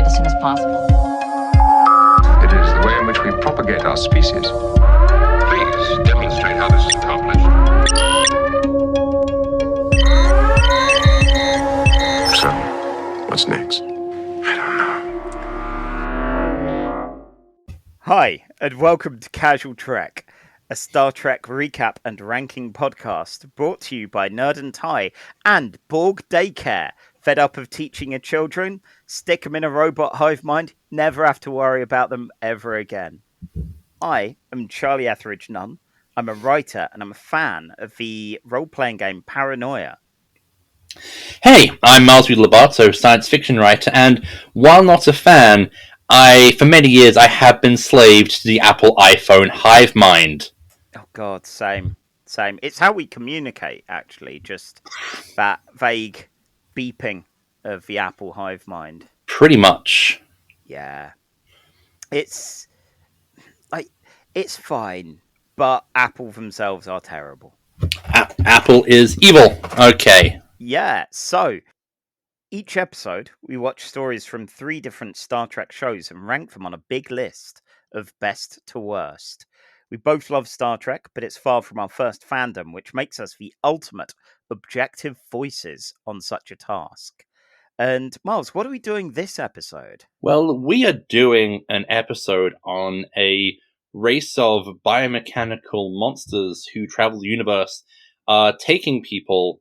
it as soon as possible. It is the way in which we propagate our species. Please demonstrate how this is accomplished. So, what's next? I don't know. Hi, and welcome to Casual Trek, a Star Trek recap and ranking podcast brought to you by Nerd and Tie and Borg Daycare. Fed up of teaching your children? Stick them in a robot hive mind, never have to worry about them ever again. I am Charlie Etheridge Nunn. I'm a writer and I'm a fan of the role-playing game Paranoia. Hey, I'm Miles Labarto, science fiction writer, and while not a fan, for many years, I have been slaved to the Apple iPhone hive mind. Oh God, same. It's how we communicate, actually, just that vague beeping of the Apple hive mind. Pretty much. Yeah. It's fine, but Apple themselves are terrible. Apple is evil. Okay. Yeah, so each episode we watch stories from 3 different Star Trek shows and rank them on a big list of best to worst. We both love Star Trek, but it's far from our first fandom, which makes us the ultimate objective voices on such a task. And Miles, what are we doing this episode? Well, we are doing an episode on a race of biomechanical monsters who travel the universe, taking people,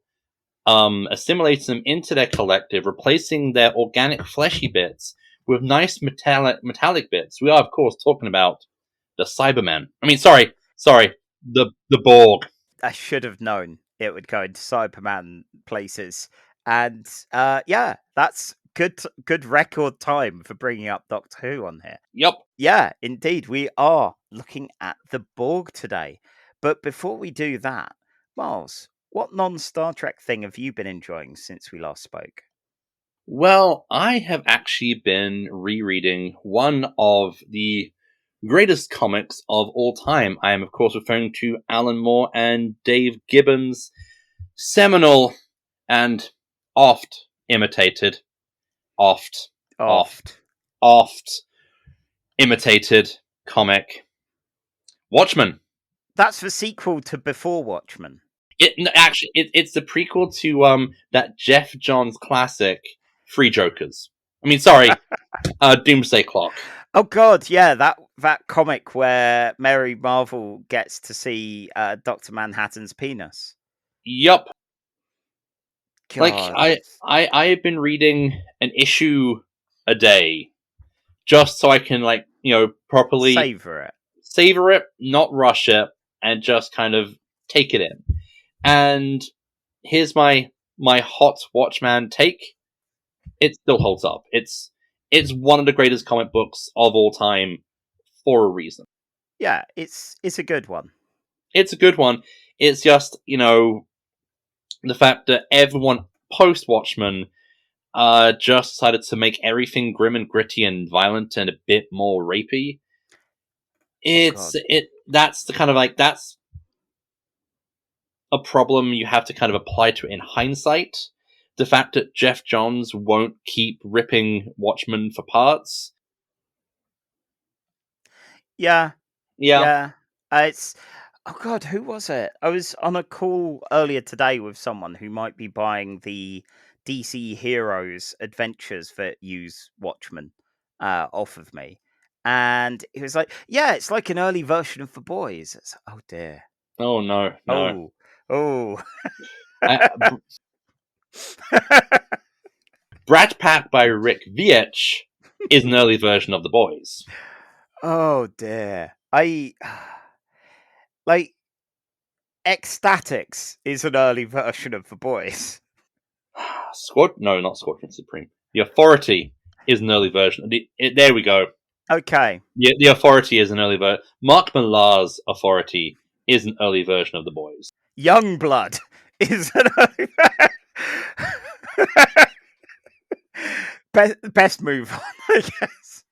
assimilating them into their collective, replacing their organic fleshy bits with nice metallic bits. We are, of course, talking about the Cybermen. The Borg. I should have known it would go into Cyberman places. And yeah, that's good record time for bringing up Doctor Who on here. Yep. Yeah, indeed. We are looking at the Borg today. But before we do that, Miles, what non-Star Trek thing have you been enjoying since we last spoke? Well, I have actually been rereading one of the greatest comics of all time. I am, of course, referring to Alan Moore and Dave Gibbons' seminal and oft imitated comic, Watchmen. That's the sequel to Before Watchmen. It's the prequel to that Jeff Johns classic, Free Jokers. Doomsday Clock. Oh God, yeah, that comic where Mary Marvel gets to see Dr. Manhattan's penis. Yup. God. Like I have been reading an issue a day, just so I can properly savor it, not rush it, and just kind of take it in. And here's my hot Watchman take. It still holds up. It's one of the greatest comic books of all time for a reason. Yeah, it's a good one. It's a good one. It's just, the fact that everyone post-Watchmen just decided to make everything grim and gritty and violent and a bit more rapey. That's a problem you have to kind of apply to it in hindsight. The fact that Jeff Johns won't keep ripping Watchmen for parts. Yeah. It's... Oh God, who was it? I was on a call earlier today with someone who might be buying the DC Heroes Adventures that use Watchmen off of me. And he was like, yeah, it's like an early version of The Boys. It's, oh dear. Oh no. Oh. Brat Pack by Rick Veitch is an early version of The Boys. Oh dear. Ecstatics is an early version of The Boys. Not Squadron Supreme. The Authority is an early version. There we go. Okay. The Authority is an early version. Mark Millar's Authority is an early version of The Boys. Youngblood is an early best move on, I guess.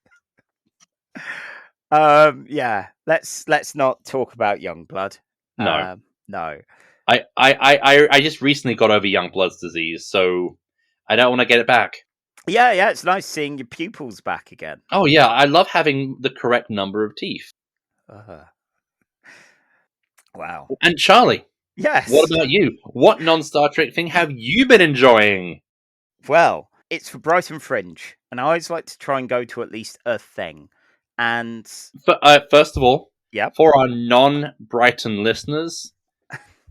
Yeah. Let's not talk about Youngblood. No. No. I just recently got over Youngblood's disease, so I don't want to get it back. Yeah, it's nice seeing your pupils back again. Oh yeah, I love having the correct number of teeth. Wow. And Charlie, what Yes. about you? What non-Star Trek thing have you been enjoying? Well, it's for Brighton Fringe, and I always like to try and go to at least a thing. And First of all, yep. for our non-Brighton listeners,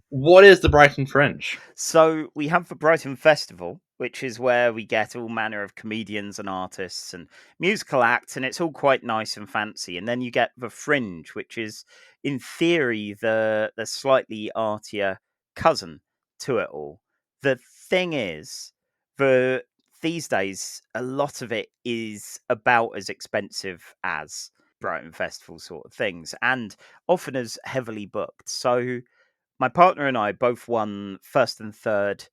what is the Brighton Fringe? So we have the Brighton Festival, which is where we get all manner of comedians and artists and musical acts, and it's all quite nice and fancy. And then you get the Fringe, which is, in theory, the slightly artier cousin to it all. The thing is, these days, a lot of it is about as expensive as Brighton Festival sort of things, and often as heavily booked. So my partner and I both won first and third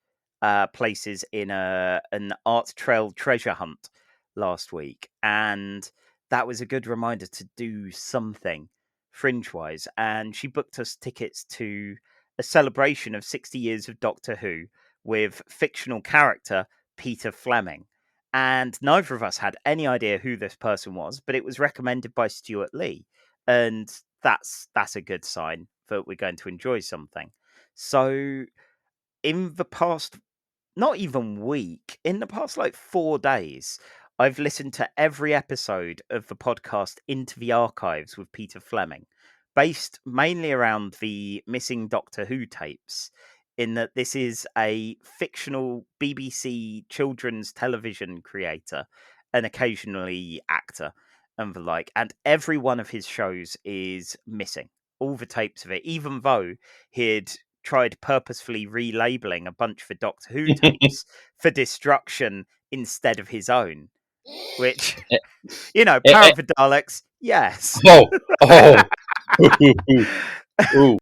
places in an art trail treasure hunt last week, and that was a good reminder to do something fringe wise. And she booked us tickets to a celebration of 60 years of Doctor Who with fictional character Peter Fleming. And neither of us had any idea who this person was, but it was recommended by Stuart Lee, and that's a good sign that we're going to enjoy something. So in the past, not even week, in the past like 4 days, I've listened to every episode of the podcast Into the Archives with Peter Fleming, based mainly around the missing Doctor Who tapes, in that this is a fictional BBC children's television creator and occasionally actor and the like, and every one of his shows is missing. All the tapes of it, even though he'd tried purposefully relabeling a bunch of the Doctor Who tapes for destruction instead of his own, which, Power of the Daleks, yes. Oh. Ooh.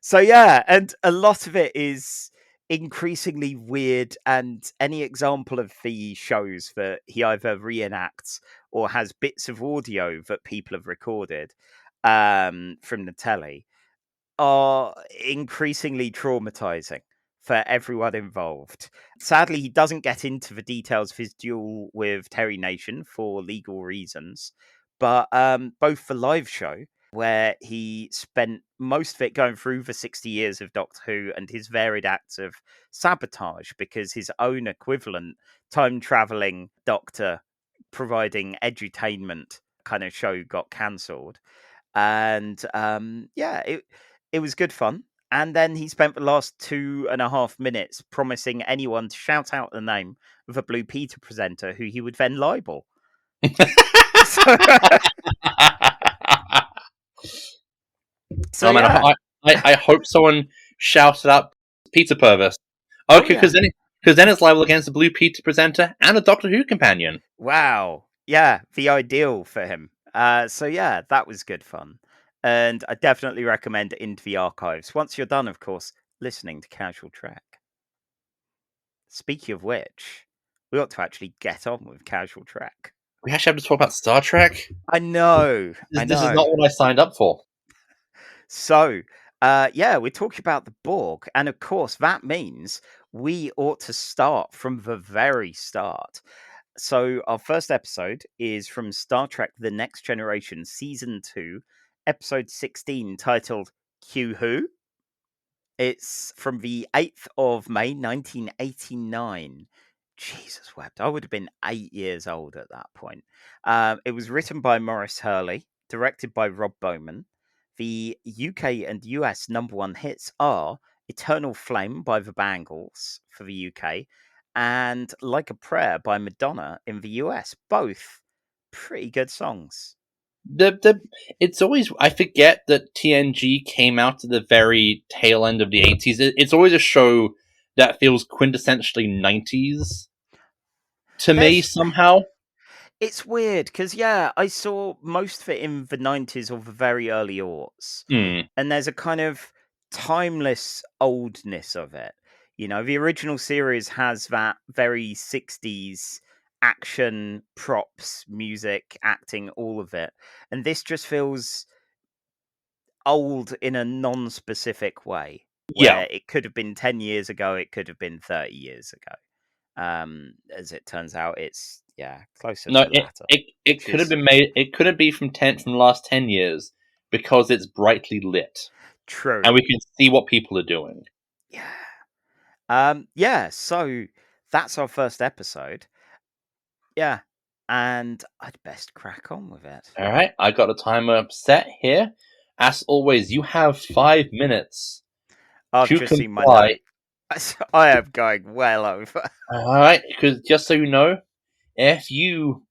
So yeah, and a lot of it is increasingly weird, and any example of the shows that he either reenacts or has bits of audio that people have recorded from the telly are increasingly traumatizing for everyone involved. Sadly, he doesn't get into the details of his duel with Terry Nation for legal reasons, but both the live show, where he spent most of it going through the 60 years of Doctor Who and his varied acts of sabotage because his own equivalent time traveling doctor providing edutainment kind of show got cancelled. And it was good fun. And then he spent the last 2.5 minutes promising anyone to shout out the name of a Blue Peter presenter who he would then libel. Oh man, yeah. I hope someone shouted out Peter Purvis. Okay, because then it's liable against a Blue Peter presenter and a Doctor Who companion. Wow. Yeah, the ideal for him. That was good fun. And I definitely recommend Into the Archives. Once you're done, of course, listening to Casual Trek. Speaking of which, we ought to actually get on with Casual Trek. We actually have to talk about Star Trek? I know. This is not what I signed up for. So, we're talking about the Borg. And of course, that means we ought to start from the very start. So, our first episode is from Star Trek The Next Generation, Season 2, Episode 16, titled Q Who? It's from the 8th of May, 1989. Jesus wept. I would have been 8 years old at that point. It was written by Maurice Hurley, directed by Rob Bowman. The UK and US number one hits are Eternal Flame by the Bangles for the UK and Like a Prayer by Madonna in the US. Both pretty good songs. It's always, I forget that TNG came out at the very tail end of the 80s. It's always a show that feels quintessentially 90s to me somehow. It's weird because I saw most of it in the 90s or the very early aughts, and there's a kind of timeless oldness of it. The original series has that very 60s action, props, music, acting, all of it, and this just feels old in a non-specific way. Where it could have been 10 years ago, it could have been 30 years ago. As it turns out, it's closer No, to the latter. it could have been made. It couldn't be from the last 10 years because it's brightly lit. True, and we can see what people are doing. So that's our first episode. Yeah, and I'd best crack on with it. All right, I got a timer set here. As always, you have 5 minutes. I've just seen my note. I am going well over. All right, because just so you know, if you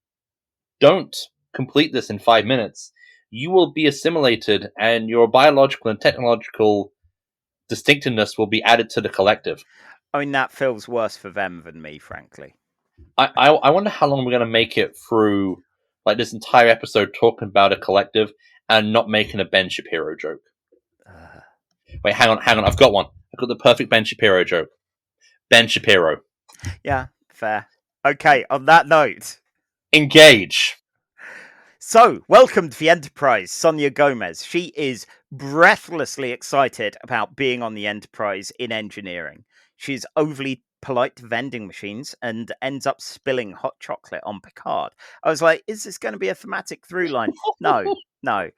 don't complete this in 5 minutes, you will be assimilated, and your biological and technological distinctiveness will be added to the collective. I mean, that feels worse for them than me, frankly. I wonder how long we're going to make it through, like, this entire episode talking about a collective and not making a Ben Shapiro joke. Wait, hang on. I've got one. I've got the perfect Ben Shapiro joke. Ben Shapiro. Yeah, fair. Okay, on that note, engage. So, welcome to the Enterprise, Sonia Gomez. She is breathlessly excited about being on the Enterprise in engineering. She's overly polite to vending machines and ends up spilling hot chocolate on Picard. I was like, is this going to be a thematic through line? No.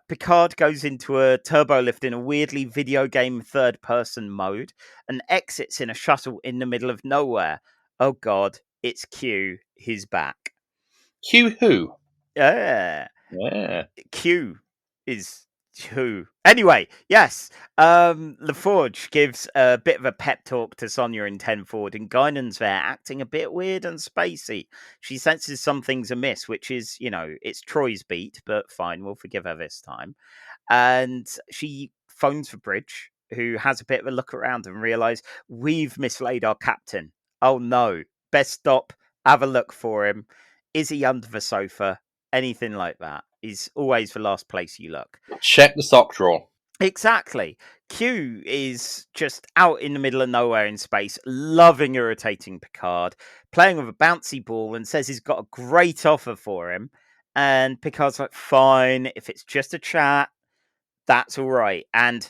Picard goes into a turbo lift in a weirdly video game third-person mode and exits in a shuttle in the middle of nowhere. Oh God, it's Q. He's back. Q who? Yeah. Q is who. Anyway, yes. LaForge gives a bit of a pep talk to Sonia in 10 forward, and Guinan's there acting a bit weird and spacey. She senses something's amiss, which is, it's Troy's beat, but fine, we'll forgive her this time. And she phones for Bridge, who has a bit of a look around and realises we've mislaid our captain. Oh no, best stop, have a look for him. Is he under the sofa? Anything like that is always the last place you look. Check the sock drawer. Exactly. Q is just out in the middle of nowhere in space, loving irritating Picard, playing with a bouncy ball, and says he's got a great offer for him. And Picard's like, fine, if it's just a chat, that's all right. And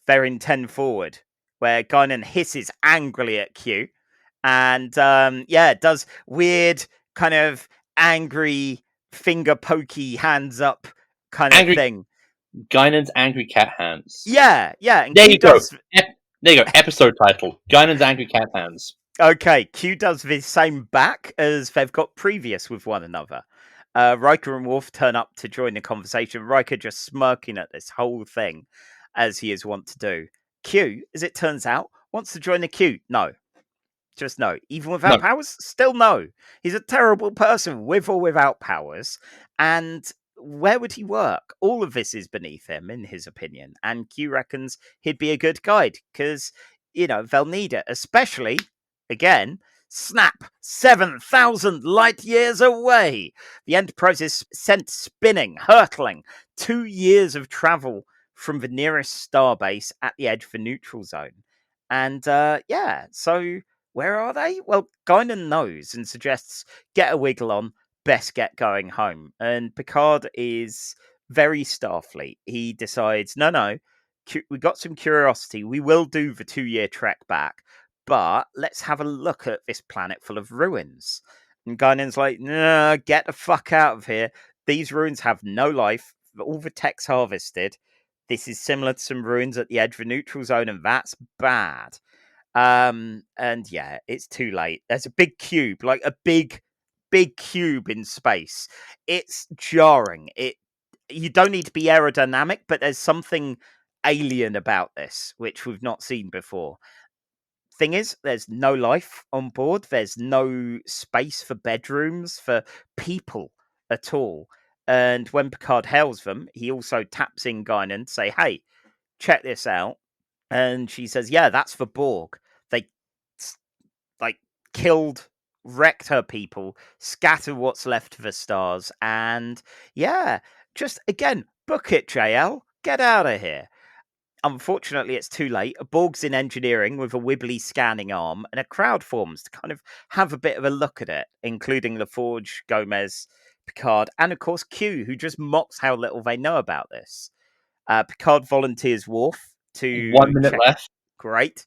they're in 10 forward, where Guinan hisses angrily at Q. And does weird kind of angry finger pokey hands up kind of thing. Guinan's angry cat hands. Yeah. And there you go. There you go. Episode title: Guinan's angry cat hands. Okay, Q does the same back as they've got previous with one another. Riker and Worf turn up to join the conversation. Riker just smirking at this whole thing, as he is wont to do. Q, as it turns out, wants to join the queue. No. Just no. Even without powers? Still no. He's a terrible person with or without powers. And where would he work? All of this is beneath him, in his opinion. And Q reckons he'd be a good guide because, they'll need it. Especially, again, snap, 7,000 light years away. The Enterprise is sent spinning, hurtling, 2 years of travel from the nearest starbase at the edge of the neutral zone. And, so where are they? Well, Guinan knows and suggests get a wiggle on, best get going home. And Picard is very Starfleet. He decides, no, we got some curiosity. We will do the 2-year trek back, but let's have a look at this planet full of ruins. And Guinan's like, no, get the fuck out of here. These ruins have no life. All the tech's harvested. This is similar to some ruins at the edge of the neutral zone, and that's bad. It's too late. There's a big cube, like a big cube in space. It's jarring. You don't need to be aerodynamic, but there's something alien about this, which we've not seen before. Thing is, there's no life on board. There's no space for bedrooms, for people at all. And when Picard hails them, he also taps in Guinan to say, hey, check this out. And she says, yeah, that's for Borg. They, killed, wrecked her people, scattered what's left of the stars. And, just, again, book it, JL. Get out of here. Unfortunately, it's too late. A Borg's in engineering with a wibbly scanning arm, and a crowd forms to kind of have a bit of a look at it, including LaForge, Gomez, Picard, and, of course, Q, who just mocks how little they know about this. Picard volunteers Worf to 1 minute left. Great.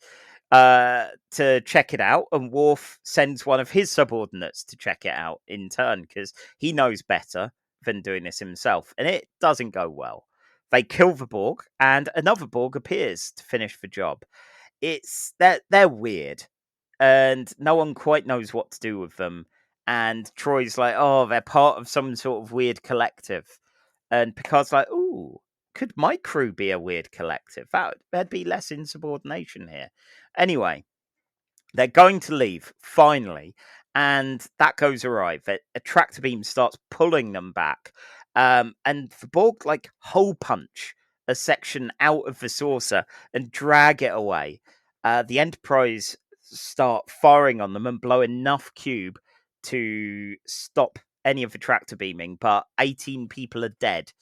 to check it out, and Worf sends one of his subordinates to check it out in turn because he knows better than doing this himself, and it doesn't go well. They kill the Borg, and another Borg appears to finish the job. They're weird, and no one quite knows what to do with them. And Troy's like, "Oh, they're part of some sort of weird collective," and Picard's like, "Ooh, could my crew be a weird collective? There'd be less insubordination here." Anyway, they're going to leave finally, and that goes awry. A tractor beam starts pulling them back, and the Borg like hole punch a section out of the saucer and drag it away. The Enterprise start firing on them and blow enough cube to stop any of the tractor beaming, but 18 people are dead.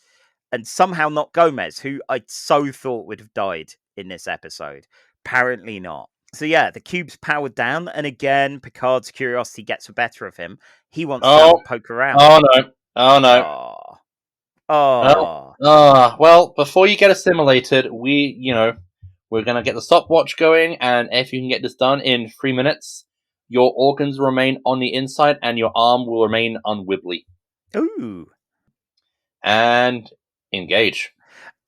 And somehow not Gomez, who I so thought would have died in this episode. Apparently not. So yeah, the cube's powered down, and again, Picard's curiosity gets the better of him. He wants to have a poke around. Oh no. Oh no. Well, before you get assimilated, we're gonna get the stopwatch going, and if you can get this done in 3 minutes, your organs remain on the inside and your arm will remain unwibbly. Ooh. And engage.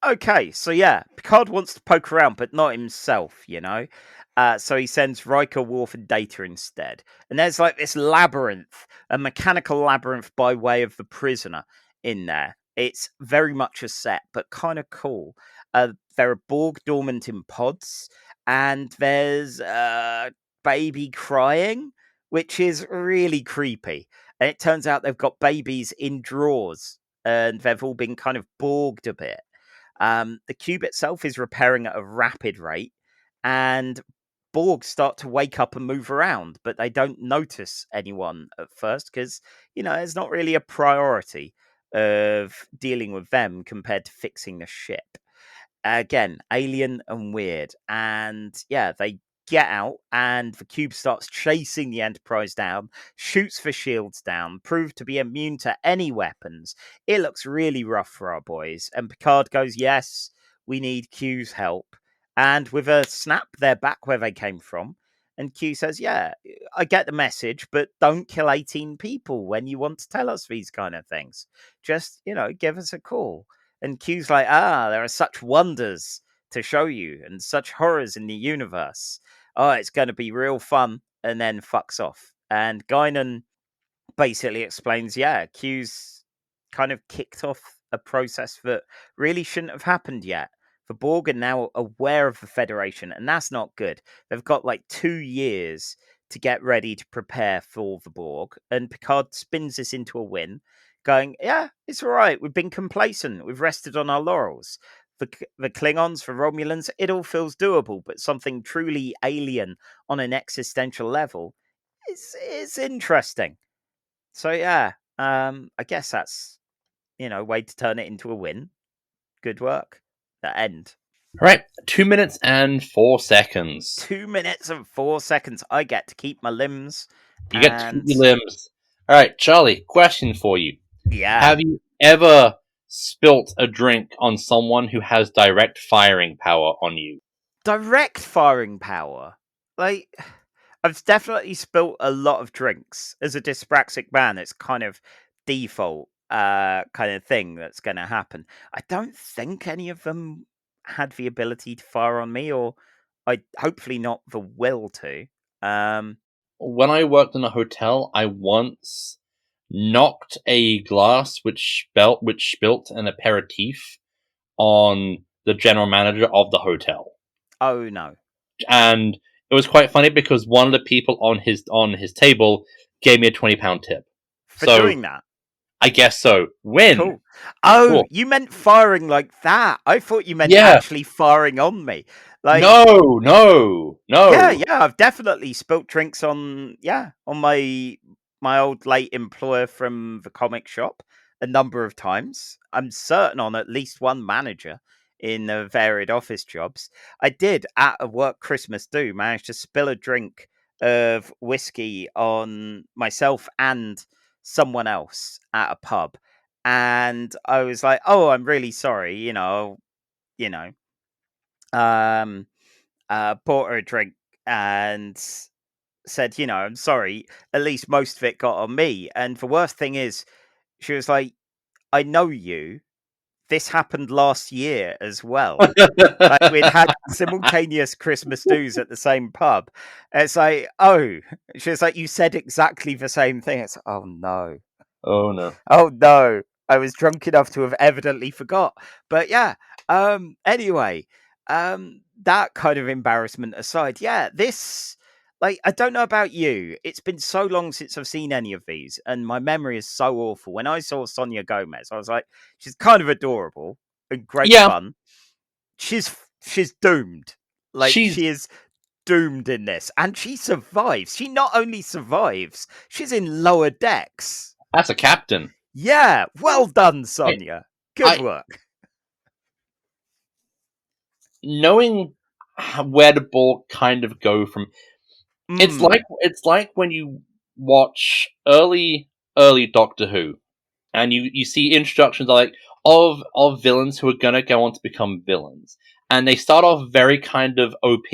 Okay, so yeah, Picard wants to poke around, but not himself, so he sends Riker, Worf, and Data instead. And there's like this labyrinth, a mechanical labyrinth by way of the prisoner in there. It's very much a set, but kind of cool. There are Borg dormant in pods, and there's baby crying, which is really creepy. And it turns out they've got babies in drawers, and they've all been kind of Borged a bit. The cube itself is repairing at a rapid rate, and Borg start to wake up and move around, but they don't notice anyone at first because, it's not really a priority of dealing with them compared to fixing the ship. Again, alien and weird. And yeah, they get out, and the cube starts chasing the Enterprise down, shoots the shields down, proved to be immune to any weapons. It looks really rough for our boys, and Picard goes, "Yes, we need Q's help." And with a snap, they're back where they came from. And Q says, "Yeah, I get the message, but don't kill 18 people when you want to tell us these kind of things. Just, give us a call." And Q's like, "There are such wonders to show you and such horrors in the universe. Oh, it's going to be real fun," and then fucks off. And Guinan basically explains, yeah, Q's kind of kicked off a process that really shouldn't have happened yet. The Borg are now aware of the Federation, and that's not good. They've got like 2 years to get ready to prepare for the Borg, and Picard spins this into a win, going, "Yeah, it's all right. We've been complacent. We've rested on our laurels. The Klingons, for Romulans, it all feels doable, but something truly alien on an existential level is interesting." So yeah, I guess that's way to turn it into a win. Good work. The end. Right, 2 minutes and 4 seconds. 2 minutes and 4 seconds. I get to keep my limbs. You get to keep your limbs. All right, Charlie. Question for you. Yeah. Have you ever spilt a drink on someone who has direct firing power on you? Direct firing power? Like, I've definitely spilt a lot of drinks. As a dyspraxic man, it's kind of default kind of thing that's going to happen. I don't think any of them had the ability to fire on me, or I hopefully not the will to. When I worked in a hotel, I once knocked a glass which spilt an aperitif on the general manager of the hotel. Oh no. And it was quite funny because one of the people on his table gave me a £20 tip for doing that. I guess so. When? Cool. Oh, cool. You meant firing like that. I thought you meant actually firing on me. Like, no. Yeah. I've definitely spilt drinks on my old late employer from the comic shop a number of times. I'm certain on at least one manager in the varied office jobs. I did at a work Christmas do manage to spill a drink of whiskey on myself and someone else at a pub, and I was like, "Oh, I'm really sorry," bought her a drink, and said, I'm sorry, at least most of it got on me. And the worst thing is, she was like, I know you. This happened last year as well. Like, we'd had simultaneous Christmas do's at the same pub. It's like, oh, she was like, you said exactly the same thing. It's like, oh no. Oh no. Oh no. I was drunk enough to have evidently forgot. But yeah, anyway, that kind of embarrassment aside, yeah, this, like, I don't know about you. It's been so long since I've seen any of these, and my memory is so awful. When I saw Sonia Gomez, I was like, she's kind of adorable and great fun. She's doomed. Like, she is doomed in this, and she survives. She not only survives, she's in lower decks. That's a captain. Yeah, well done, Sonia. Good work. Knowing where the Borg kind of go from, it's like when you watch early Doctor Who, and you see introductions of villains who are gonna go on to become villains, and they start off very kind of OP,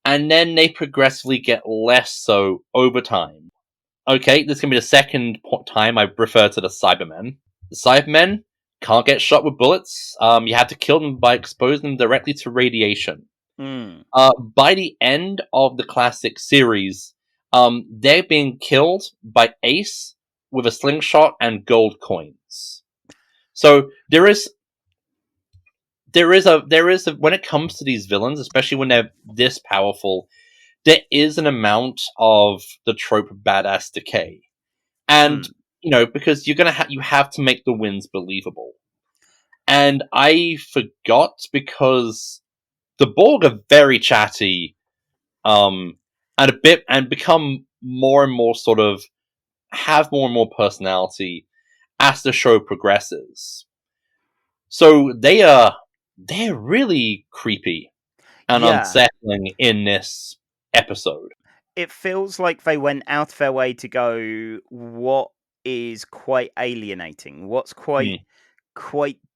and then they progressively get less so over time. Okay, this can be the second time I refer to the Cybermen. The Cybermen can't get shot with bullets. You have to kill them by exposing them directly to radiation. By the end of the classic series, they're being killed by Ace with a slingshot and gold coins. So there is a when it comes to these villains, especially when they're this powerful, there is an amount of the trope badass decay. And, because you have to make the wins believable. And I forgot, because the Borg are very chatty, and become more and more sort of, have more and more personality as the show progresses. So they're really creepy and unsettling in this episode. It feels like they went out of their way to go, what is quite alienating, what's quite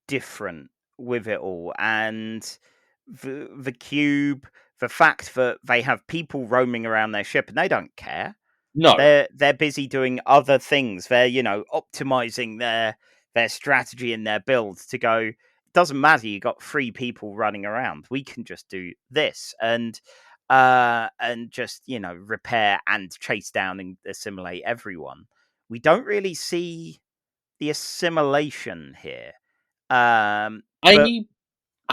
different with it all, and the cube, the fact that they have people roaming around their ship and they don't care. No, they're busy doing other things. They're optimizing their strategy and their build to go. It doesn't matter. You got 3 people running around. We can just do this and just repair and chase down and assimilate everyone. We don't really see the assimilation here. I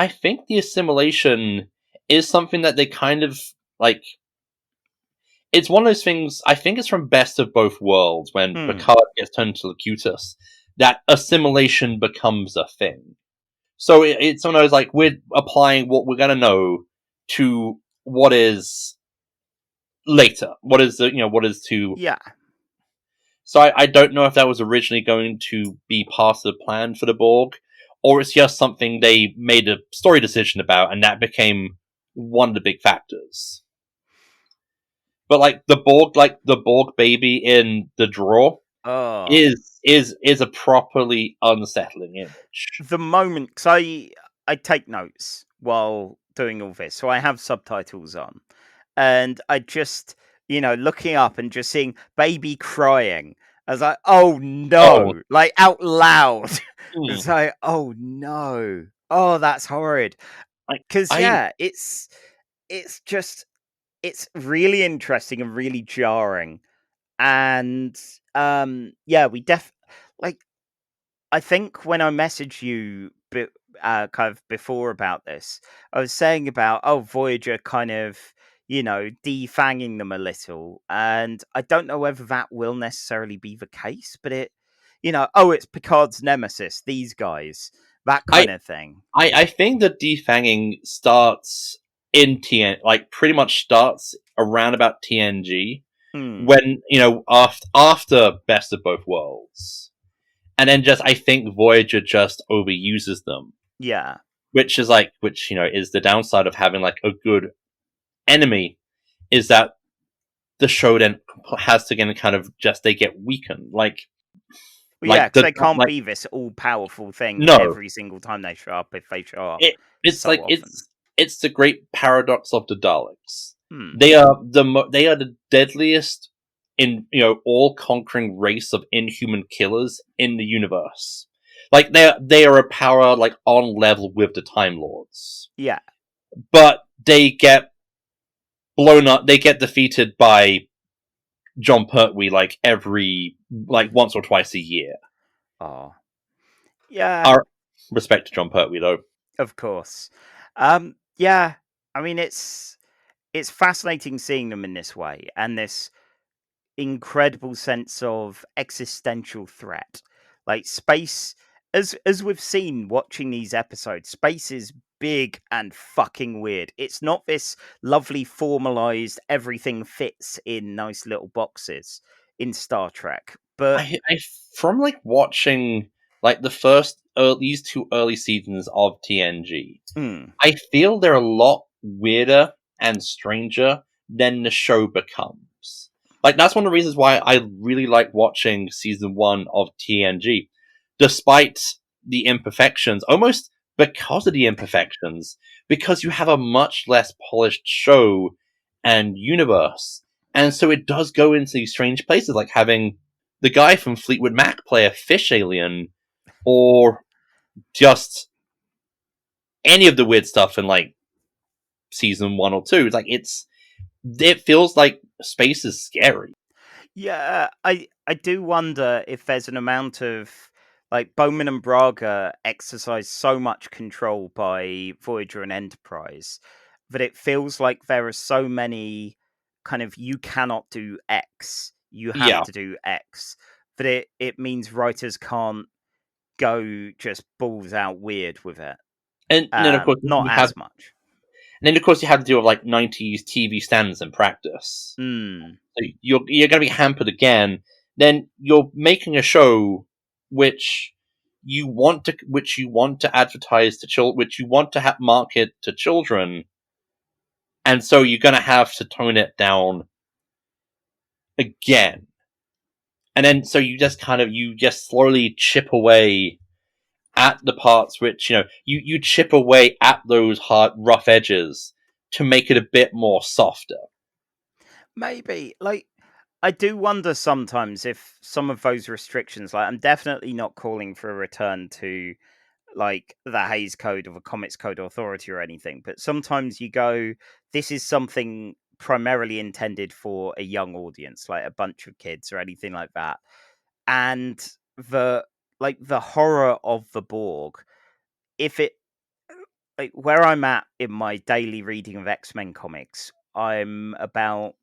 think the assimilation is something that they kind of like. It's one of those things. I think it's from Best of Both Worlds when Picard gets turned to Locutus, that assimilation becomes a thing. So it's one of those, like, we're applying what we're gonna know to what is later. What is to. Yeah. So I don't know if that was originally going to be part of the plan for the Borg, or it's just something they made a story decision about, and that became one of the big factors. But the Borg baby in the drawer is a properly unsettling image. The moment, because I take notes while doing all this, so I have subtitles on, and I just looking up and just seeing baby crying. I was like, oh no, like out loud. It's like, oh no, oh that's horrid. Because it's really interesting and really jarring, and I think when I messaged you kind of before about this, I was saying about Voyager kind of defanging them a little, and I don't know whether that will necessarily be the case, but it's Picard's nemesis, these guys, that kind of thing. I think the defanging starts in pretty much starts around about TNG, when after Best of Both Worlds, and then I think Voyager just overuses them. Yeah, which is is the downside of having a good enemy, is that the show then has to get kind of they get weakened. Because they can't be this all-powerful thing every single time they show up, if they show up. It's the great paradox of the Daleks. They are the deadliest all-conquering race of inhuman killers in the universe. Like they are a power like on level with the Time Lords. Yeah. But they get blown up. They get defeated by John Pertwee once or twice a year. Oh, yeah. Our respect to John Pertwee, though. Of course. Yeah. I mean, it's fascinating seeing them in this way, and this incredible sense of existential threat. Like space, as we've seen watching these episodes, space is big and fucking weird. It's not this lovely formalized everything fits in nice little boxes in Star Trek. But from watching the first these two early seasons of TNG, I feel they're a lot weirder and stranger than the show becomes. That's one of the reasons why I really like watching season 1 of TNG, despite the imperfections, almost because of the imperfections, because you have a much less polished show and universe. And so it does go into these strange places, like having the guy from Fleetwood Mac play a fish alien, or just any of the weird stuff in season 1 or 2. It feels like space is scary. Yeah, I do wonder if there's an amount of Bowman and Braga exercise so much control by Voyager and Enterprise that it feels like there are so many kind of you cannot do X, you have to do X, that it means writers can't go just balls out weird with it. And then of course not as much. And then of course you have to deal with 90s TV standards and practice. So you're going to be hampered again. Then you're making a show which you want to advertise to children, which you want to market to children, and so you're going to have to tone it down again. And then so you just slowly chip away at the parts which you chip away at those hard, rough edges to make it a bit more softer. Maybe I do wonder sometimes if some of those restrictions, I'm definitely not calling for a return to the Hays Code of a Comics Code Authority or anything, but sometimes you go, this is something primarily intended for a young audience, like a bunch of kids or anything like that. And the horror of the Borg, if it where I'm at in my daily reading of X-Men comics, I'm about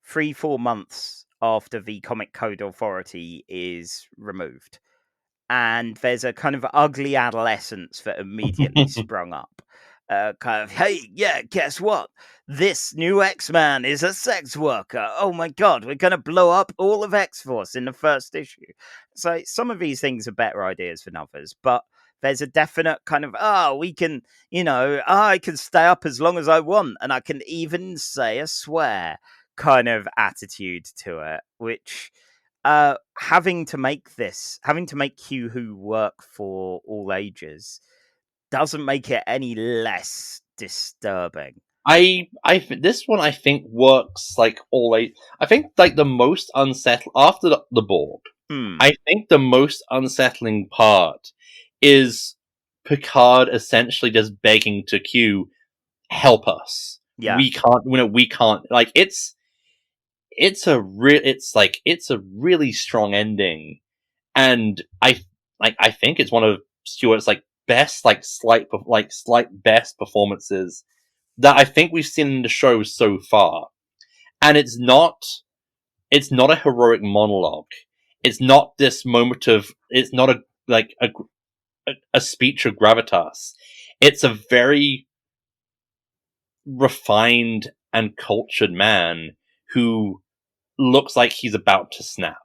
3-4 months after the Comic Code Authority is removed, and there's a kind of ugly adolescence that immediately sprung up. Kind of, hey, yeah, guess what? This new X-Man is a sex worker. Oh my god, we're going to blow up all of X-Force in the first issue. So some of these things are better ideas than others, but there's a definite kind of, we can, I can stay up as long as I want, and I can even say a swear kind of attitude to it, which having to make Q Who work for all ages doesn't make it any less disturbing. This one I think works all eight. I think the most unsettling after the Borg. I think the most unsettling part is Picard essentially just begging to Q, help us. Yeah, we can't. We can't. It's a really strong ending, and I think it's one of Stewart's best slight best performances that I think we've seen in the show so far. And it's not a heroic monologue. It's not this moment of, it's not a speech of gravitas. It's a very refined and cultured man who looks like he's about to snap.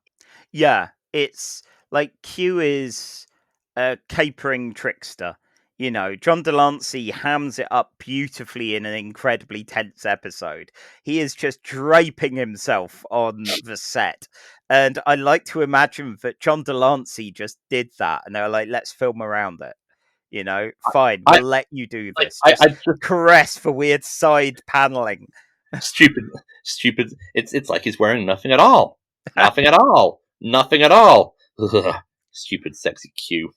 Yeah, it's Q is a capering trickster. John DeLancie hams it up beautifully in an incredibly tense episode. He is just draping himself on the set. And I like to imagine that John DeLancie just did that. And they were like, let's film around it. Fine, we'll let you do this. Just caress for weird side paneling Stupid. It's like he's wearing nothing at all. Nothing at all. Nothing at all. Ugh, stupid, sexy Q.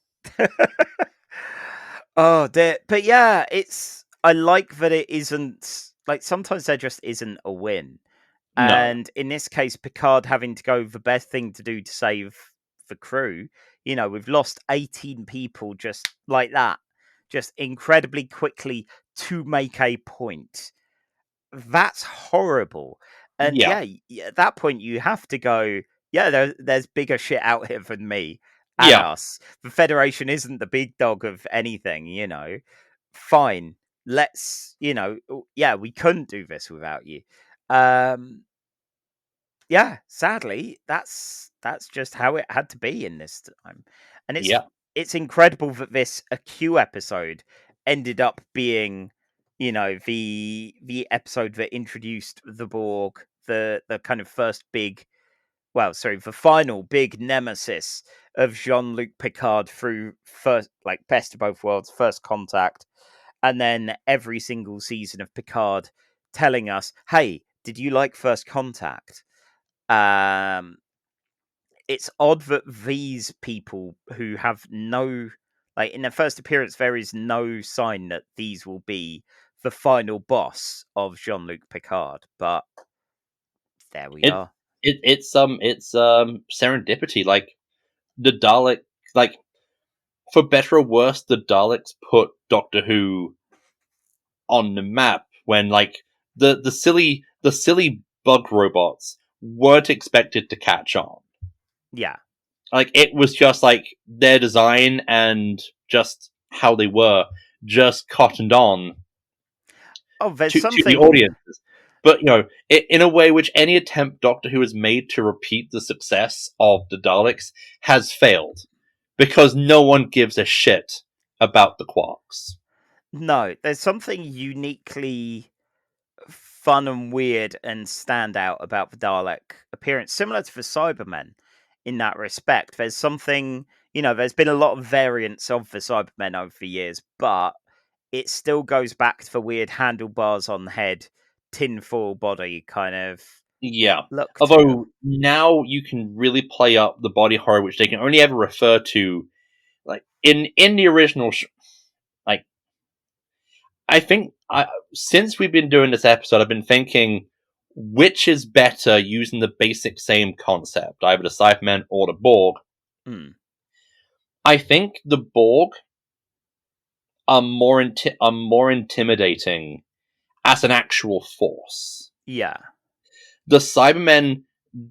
Oh, dear. But yeah, I like that it isn't like sometimes there just isn't a win. No. And in this case, Picard having to go the best thing to do to save the crew. We've lost 18 people just like that, just incredibly quickly to make a point. That's horrible. And Yeah. at that point, you have to go, there's bigger shit out here than me and Yeah. us. The Federation isn't the big dog of anything, Fine. Let's, we couldn't do this without you. Sadly, that's just how it had to be in this time. And it's incredible that this A Q episode ended up being, the episode that introduced the Borg, the kind of the final big nemesis of Jean-Luc Picard through first, like, Best of Both Worlds, First Contact, and then every single season of Picard telling us, hey, did you like First Contact? It's odd that these people who have no, like, in their first appearance, there is no sign that these will be the final boss of Jean-Luc Picard, but there we are. It's serendipity. Like, the Dalek, like, for better or worse, the Daleks put Doctor Who on the map when, like, the silly bug robots weren't expected to catch on. Yeah. Like, it was just like their design and just how they were just cottoned on there's to the audiences. But, in a way which any attempt Doctor Who has made to repeat the success of the Daleks has failed. Because no one gives a shit about the Quarks. No, there's something uniquely fun and weird and standout about the Dalek appearance, similar to the Cybermen in that respect. There's something, there's been a lot of variants of the Cybermen over the years, but it still goes back to the weird handlebars on the head, tinfoil body kind of look. Although now you can really play up the body horror, which they can only ever refer to, like, in the original. Like, I think since we've been doing this episode, I've been thinking which is better using the basic same concept, either the Cybermen or the Borg. I think the Borg are more intimidating as an actual force. Yeah. The Cybermen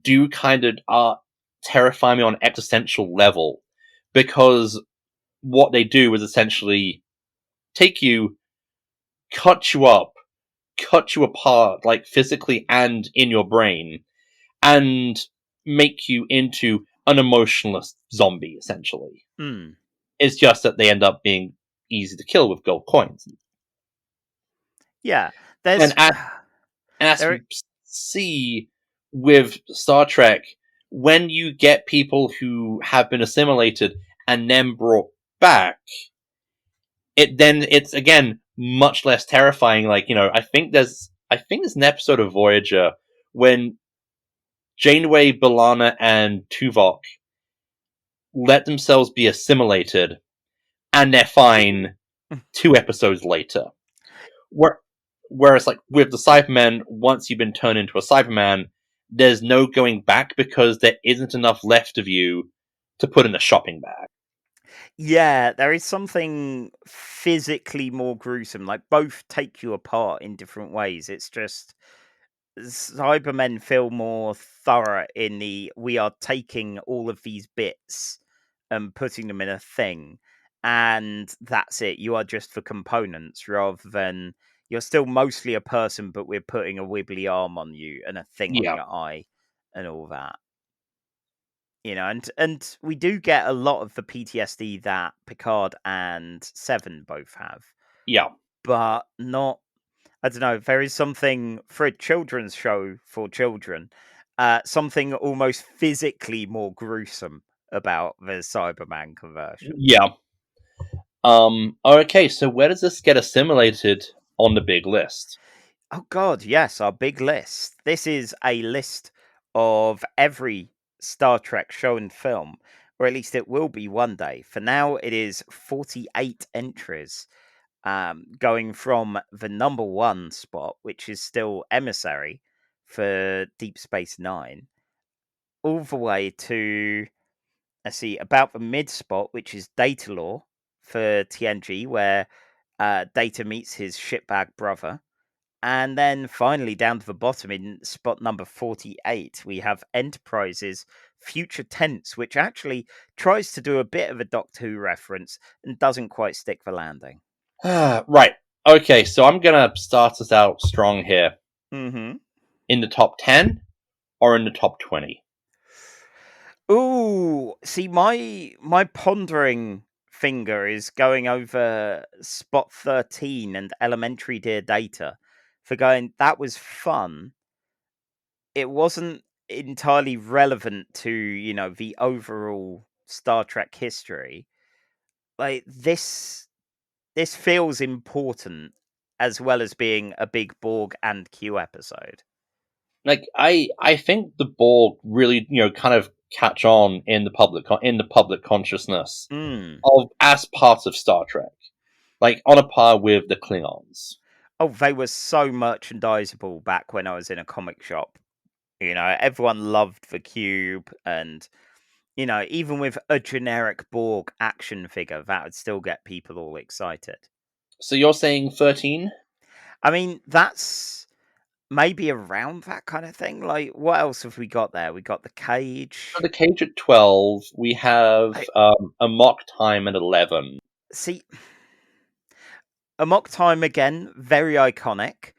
do kind of terrify me on an existential level, because what they do is essentially take you, cut you up, cut you apart, like, physically and in your brain, and make you into an emotionless zombie, essentially. It's just that they end up being easy to kill with gold coins. Yeah. And as we see with Star Trek, when you get people who have been assimilated and then brought back, it's again much less terrifying. Like, I think there's an episode of Voyager when Janeway, B'Elanna, and Tuvok let themselves be assimilated, and they're fine 2 episodes later. Whereas, like, with the Cybermen, once you've been turned into a Cyberman, there's no going back because there isn't enough left of you to put in a shopping bag. Yeah, there is something physically more gruesome. Like, both take you apart in different ways. It's just Cybermen feel more thorough in we are taking all of these bits and putting them in a thing, and that's it. You are just the components rather than you're still mostly a person, but we're putting a wibbly arm on you and a thing on your eye and all that. And we do get a lot of the PTSD that Picard and Seven both have. Yeah. But not, I don't know, there is something for a children's show for children, something almost physically more gruesome about the Cyberman conversion. Yeah. Okay, so where does this get assimilated on the big list? Oh God, yes, our big list. This is a list of every Star Trek show and film, or at least it will be one day. For now, it is 48 entries, going from the number one spot, which is still Emissary for Deep Space Nine, all the way to, let's see, about the mid spot, which is Data Law for TNG, where Data meets his shitbag brother. And then finally, down to the bottom in spot number 48, we have Enterprise's Future Tense, which actually tries to do a bit of a Doctor Who reference and doesn't quite stick the landing. Right. Okay, so I'm going to start us out strong here. Mm-hmm. In the top 10 or in the top 20? Ooh, see, my pondering finger is going over spot 13 and Elementary Dear Data for going, that was fun. It wasn't entirely relevant to, the overall Star Trek history. Like this feels important as well as being a big Borg and Q episode. Like I think the Borg really, kind of catch on in the public consciousness of as part of Star Trek. Like on a par with the Klingons. Oh, they were so merchandisable back when I was in a comic shop. Everyone loved the Cube, and even with a generic Borg action figure, that would still get people all excited. So you're saying 13? I mean, that's maybe around that kind of thing. Like, what else have we got there? We got the cage. For the cage at 12, we have a mock time at 11. See, a mock time again, very iconic.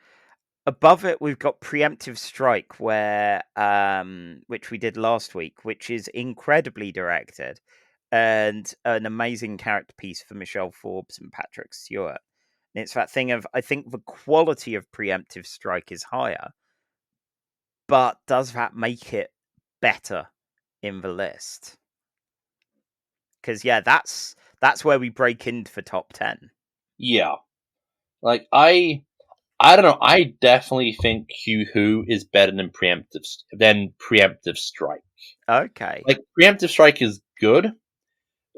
Above it, we've got Preemptive Strike, where which we did last week, which is incredibly directed and an amazing character piece for Michelle Forbes and Patrick Stewart. And it's that thing of, I think the quality of Preemptive Strike is higher, but does that make it better in the list? Because yeah, that's where we break into the top 10. Yeah, like I don't know. I definitely think Q Who is better than Preemptive Strike. Okay, Like Preemptive Strike is good,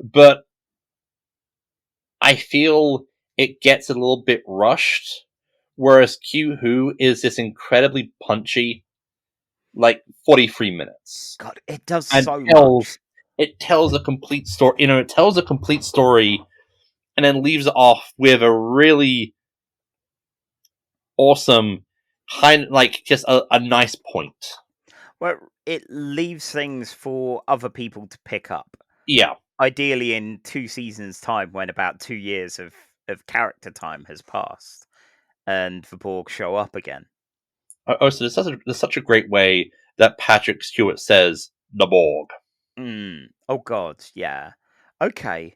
but I feel it gets a little bit rushed. Whereas Q Who is this incredibly punchy, like 43 minutes. God, it does And so much. It tells a complete story. It tells a complete story, and then leaves it off with a really awesome, just a nice point. Well, it leaves things for other people to pick up. Yeah. Ideally, in 2 seasons' time, when about 2 years of character time has passed, and the Borg show up again. Oh, so there's such a great way that Patrick Stewart says the Borg. Oh God, yeah. Okay,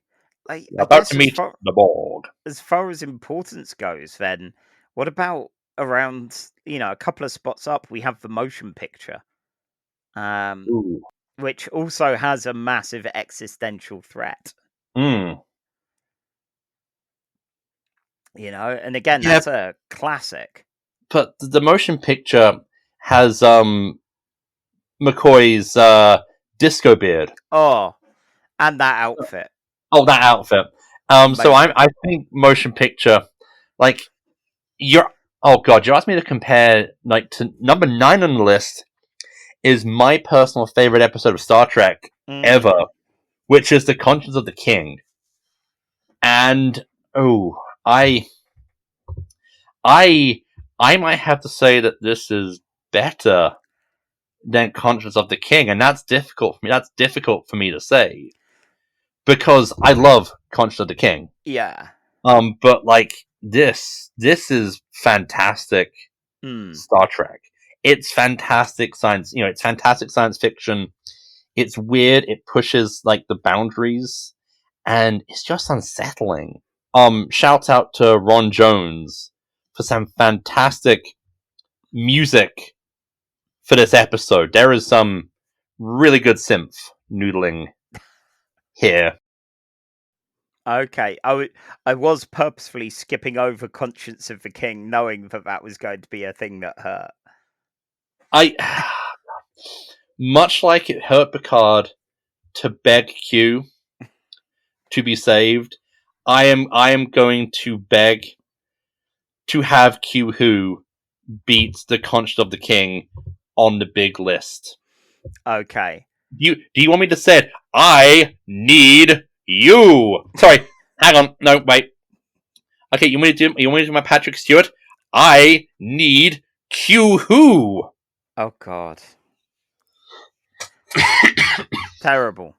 like You're I about guess to meet the Borg. as far as importance goes, then what about around a couple of spots up? We have the motion picture, Ooh. which also has a massive existential threat. Mm. And again, Yeah, that's a classic. but the motion picture has McCoy's disco beard. Oh, and that outfit. Oh, that outfit. So Amazing. I think motion picture, like you're. Oh God, you asked me to compare to number 9 on the list is my personal favorite episode of Star Trek ever, which is The Conscience of the King. And I might have to say that this is better than Conscience of the King, and that's difficult for me. That's difficult for me to say because I love Conscience of the King. Yeah. But like this is fantastic Star Trek. It's fantastic science. It's fantastic science fiction. It's weird. It pushes like the boundaries, and it's just unsettling. Shout out to Ron Jones for some fantastic music for this episode. There is some really good synth noodling here. Okay, I was purposefully skipping over Conscience of the King, knowing that was going to be a thing that hurt. Much like it hurt Picard to beg Q to be saved, I am going to beg to have Q Who beat the Conscience of the King on the big list. Okay. Do you want me to say it? I need you. Sorry, hang on. No, wait. Okay, you want me to do my Patrick Stewart? I need Q Who. Oh God. Terrible.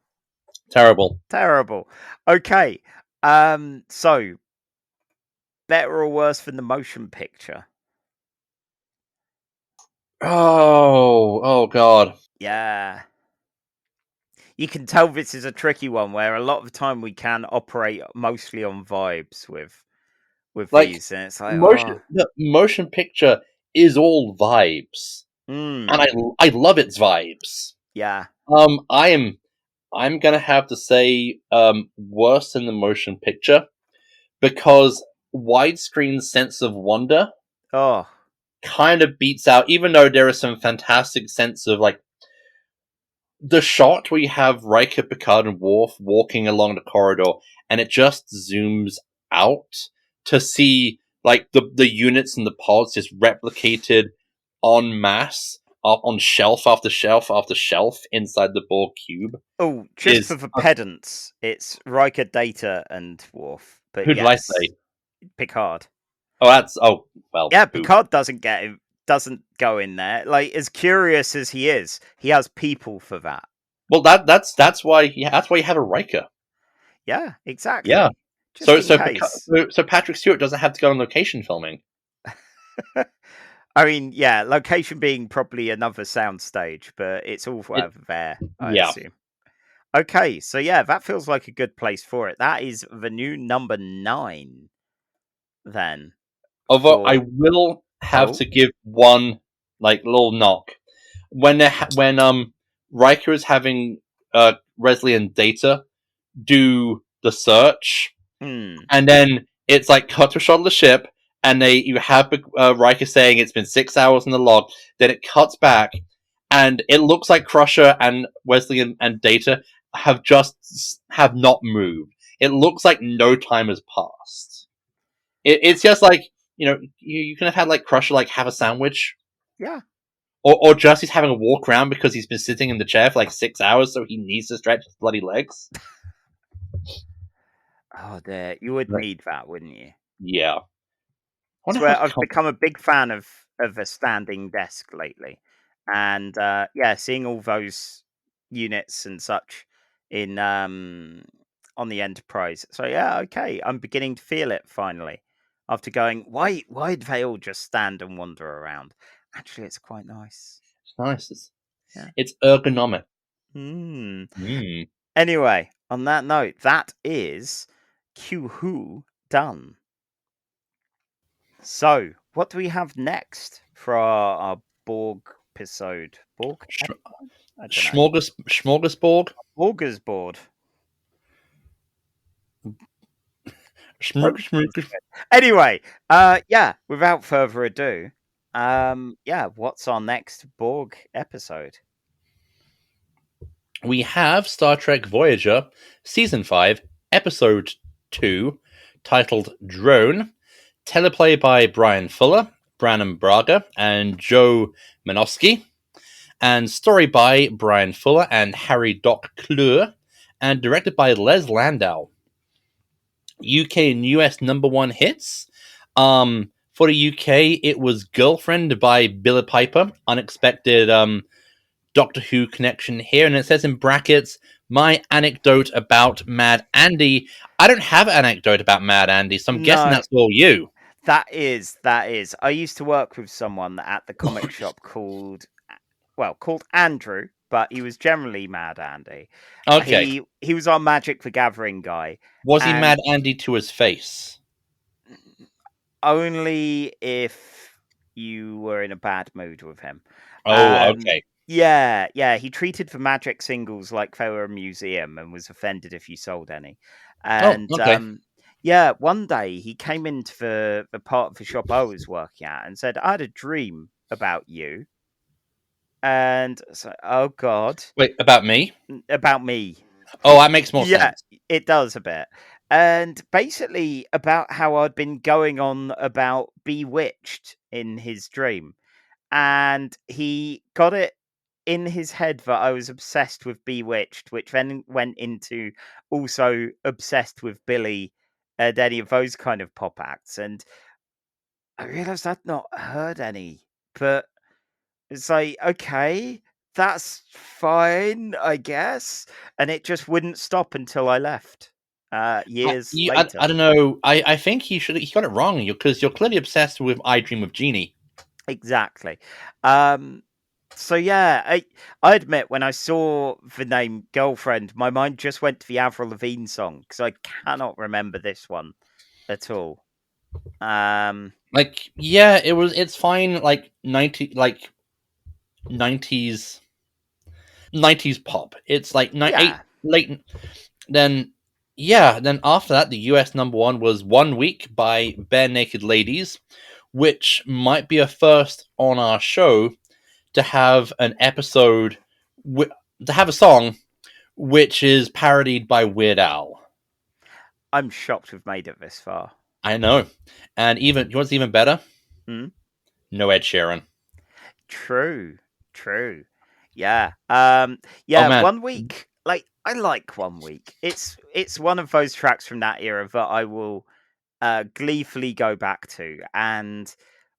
Okay. So better or worse than the motion picture? Oh God. Yeah. You can tell this is a tricky one where a lot of the time we can operate mostly on vibes with Like, these, and it's like the motion picture is all vibes, and I love its vibes. Yeah. I'm gonna have to say worse than the motion picture, because widescreen's sense of wonder kind of beats out, even though there is some fantastic sense of, like, the shot where you have Riker, Picard, and Worf walking along the corridor, and it just zooms out to see, like, the units and the pods just replicated en masse on shelf after shelf after shelf inside the Borg cube. Oh, just for the pedants, it's Riker, Data, and Worf. But who'd I say? Picard. Yeah, Picard doesn't go in there. Like, as curious as he is, he has people for that. Well, that's why you have a Riker. Yeah, exactly. Yeah. So Patrick Stewart doesn't have to go on location filming. I mean, yeah, location being probably another soundstage, but it's all over there, I assume. Okay, so yeah, that feels like a good place for it. That is the new number 9. Then, although I will have to give one, like, little knock when Riker is having Wesley and Data do the search, and then it's like cut to a shot of the ship, and you have Riker saying it's been 6 hours in the log. Then it cuts back, and it looks like Crusher and Wesley and Data have not moved. It looks like no time has passed. It's just like, you can have had, like, Crusher, like, have a sandwich. Yeah. Or just he's having a walk around because he's been sitting in the chair for like 6 hours, so he needs to stretch his bloody legs. Oh, there. You would need that, wouldn't you? Yeah. That's where I've become a big fan of a standing desk lately. And seeing all those units and such in on the Enterprise. So yeah, okay. I'm beginning to feel it finally. After going, why do they all just stand and wander around? Actually, it's quite nice. It's nice. It's ergonomic. Anyway, on that note, that is Q Who done. So, what do we have next for our Borg episode? Borg? Smorgasbord? Borgersboard. Smorgasbord. Anyway, without further ado, what's our next Borg episode? We have Star Trek Voyager, Season 5, Episode 2, titled Drone, teleplay by Bryan Fuller, Brannon Braga, and Joe Manosky, and story by Bryan Fuller and Harry Doc Clure, and directed by Les Landau. UK and US number 1 hits. For the UK, it was Girlfriend by Billie Piper, unexpected Doctor Who connection here, and it says in brackets, my anecdote about Mad Andy. I don't have an anecdote about Mad Andy, so I'm guessing that's all you. That is. I used to work with someone at the comic shop called Andrew, but he was generally Mad Andy. Okay. He was our Magic the Gathering guy. Was he Mad Andy to his face? Only if you were in a bad mood with him. Oh, okay. Yeah. He treated the Magic singles like they were a museum and was offended if you sold any. And okay. yeah, one day he came into the part of the shop I was working at and said, "I had a dream about you." And so, oh God, Wait, about me? about me. Oh, that makes more Yeah, sense. it does a bit. And basically about how I'd been going on about Bewitched in his dream. And he got it in his head that I was obsessed with Bewitched, which then went into also obsessed with Billy and any of those kind of pop acts. And I realized I'd not heard any, but it's like, okay, that's fine, I guess. And it just wouldn't stop until I left years I later. don't know. I think he got it wrong because you're clearly obsessed with I Dream of Jeannie. Exactly. So yeah, I admit when I saw the name Girlfriend, my mind just went to the Avril Lavigne song because I cannot remember this one at all. Like, yeah, it's fine. Like 90s pop. It's like Yeah, late. Then then after that, the US #1 was 1 Week by Bare Naked Ladies, which might be a first on our show to have an episode to have a song which is parodied by Weird Al. I'm shocked we've made it this far. I know, and even you know what's even better? Hmm? No Ed Sheeran. True. Yeah. Oh Yeah, man, 1 week. Like I like 1 week. It's one of those tracks from that era that I will gleefully go back to. And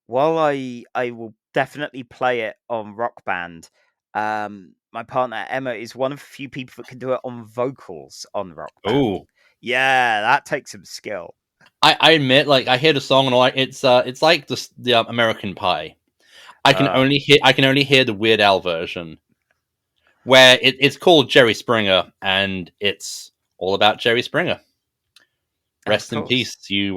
while I will definitely play it on Rock Band, my partner Emma is one of the few people that can do it on vocals on Rock Band. oh, Yeah, that takes some skill. I admit, like I hear the song and like it's like the American Pie. I can only hear the Weird Al version where it's called Jerry Springer and it's all about Jerry Springer. Of Rest in course. peace, you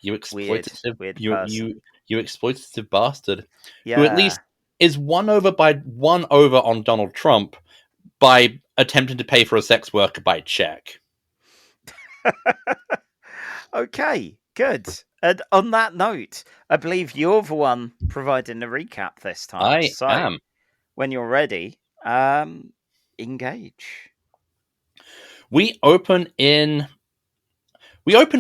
exploitative Weird person. you exploitative bastard, who at Yeah. least is won over on Donald Trump by attempting to pay for a sex worker by check. Okay, good. And on that note, I believe you're the one providing the recap this time. I So, am. when you're ready, engage. We open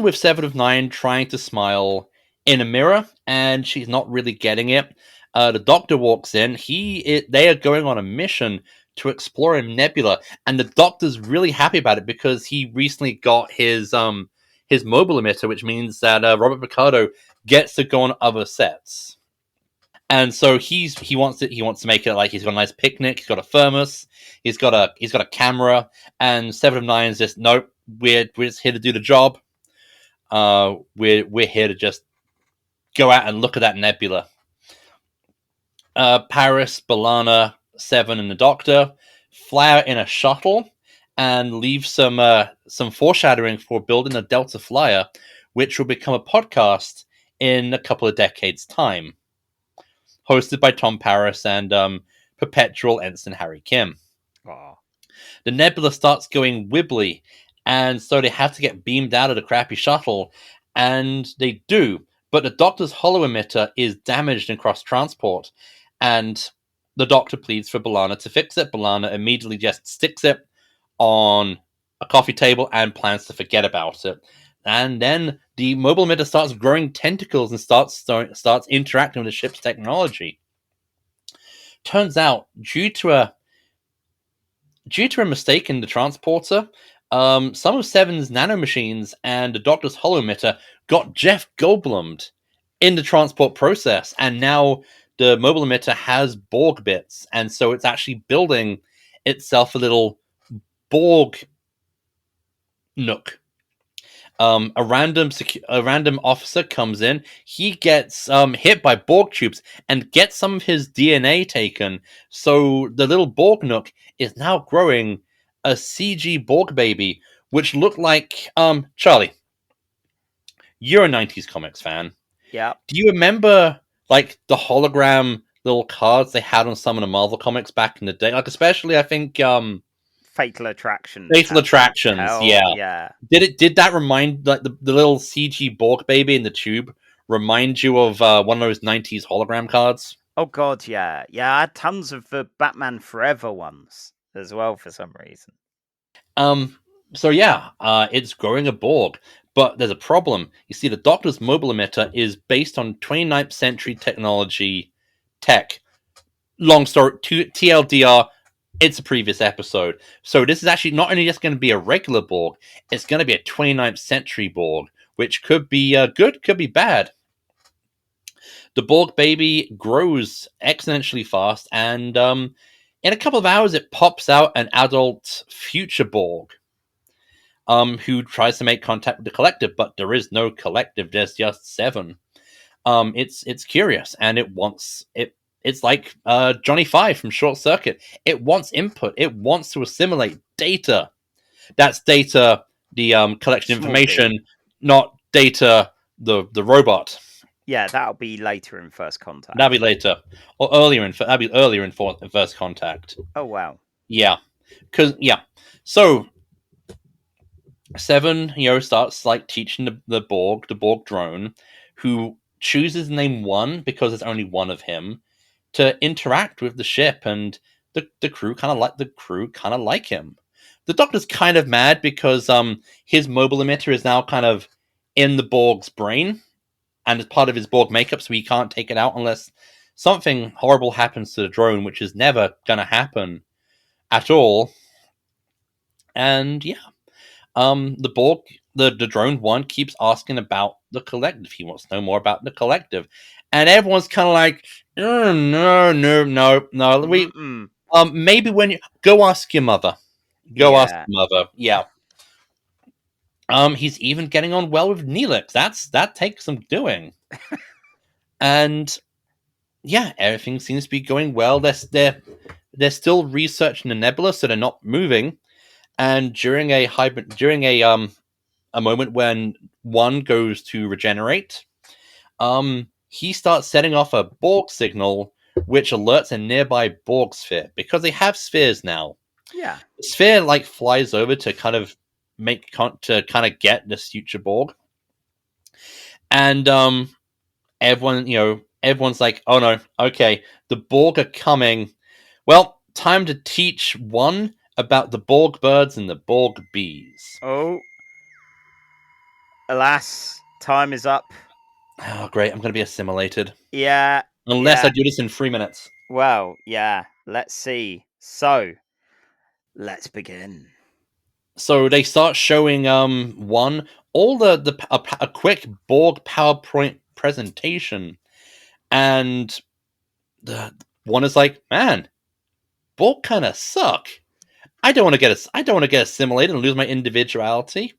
with Seven of Nine trying to smile in a mirror, and she's not really getting it. The Doctor walks in. They are going on a mission to explore a nebula, and the Doctor's really happy about it because he recently got his mobile emitter, which means that Robert Picardo gets to go on other sets. And so he wants to make it like he's got a nice picnic. He's got a thermos. He's got a camera. And Seven of Nine is just nope. We're just here to do the job. We're here to just go out and look at that nebula. Paris, B'Elanna, Seven, and the Doctor fly out in a shuttle and leave some foreshadowing for building a Delta Flyer, which will become a podcast in a couple of decades' time, hosted by Tom Paris and perpetual Ensign Harry Kim. Aww. The nebula starts going wibbly, and so they have to get beamed out of the crappy shuttle, and they do. But the Doctor's holo emitter is damaged in cross transport, and the Doctor pleads for B'Elanna to fix it. B'Elanna immediately just sticks it on a coffee table and plans to forget about it. And then the mobile emitter starts growing tentacles and starts interacting with the ship's technology. Turns out, due to a mistake in the transporter, some of Seven's nanomachines and the Doctor's holo emitter got Jeff Goldblumed in the transport process, and now the mobile emitter has Borg bits, and so it's actually building itself a little Borg nook. A random officer comes in. He gets hit by Borg tubes and gets some of his DNA taken. So the little Borg nook is now growing a CG Borg baby, which looked like Charlie. You're a '90s comics fan. Yeah. Do you remember like the hologram little cards they had on some of the Marvel comics back in the day? Like especially, I think Fatal Attractions. Fatal Attractions, yeah. Yeah. Did that remind, like, the little CG Borg baby in the tube remind you of one of those 90s hologram cards? Oh god, yeah. Yeah, I had tons of the Batman Forever ones as well for some reason. So yeah, it's growing a Borg, but there's a problem. You see, the Doctor's mobile emitter is based on 29th century technology tech. Long story, TLDR, it's a previous episode. So this is actually not only just going to be a regular Borg, it's going to be a 29th century Borg, which could be good, could be bad. The Borg baby grows exponentially fast, and in a couple of hours, it pops out an adult future Borg, who tries to make contact with the collective, but there is no collective. There's just Seven. It's curious, and it wants it. It's like Johnny Five from Short Circuit. It wants input. It wants to assimilate data. That's data, the collection information, not data, the robot. Yeah, that'll be later in First Contact. That'll be later, or earlier in. That'll be earlier in First Contact. Oh wow. Yeah, because So Seven, starts like teaching the Borg drone, who chooses name One because there's only one of him, to interact with the ship, and the crew kind of like him. The Doctor's kind of mad because his mobile emitter is now kind of in the Borg's brain, and is part of his Borg makeup, so he can't take it out unless something horrible happens to the drone, which is never gonna happen at all. And the Borg, the drone One, keeps asking about the collective. He wants to know more about the collective, and everyone's kind of like, no. We maybe when you go ask your mother, ask your mother. Yeah. He's even getting on well with Neelix. That takes some doing, and everything seems to be going well. They're still researching the nebula, so they're not moving. And during a moment when One goes to regenerate, he starts setting off a Borg signal, which alerts a nearby Borg sphere, because they have spheres now. Yeah, the sphere flies over to kind of get this future Borg, and everyone's like, oh no, okay, the Borg are coming. Well, time to teach One about the Borg birds and the Borg bees. Oh, alas, time is up. Oh, great, I'm going to be assimilated. Yeah. Unless I do this in 3 minutes. Well, yeah, let's see. So, let's begin. So they start showing One all a quick Borg PowerPoint presentation, and the One is like, man, Borg kind of suck. I don't want to get assimilated and lose my individuality.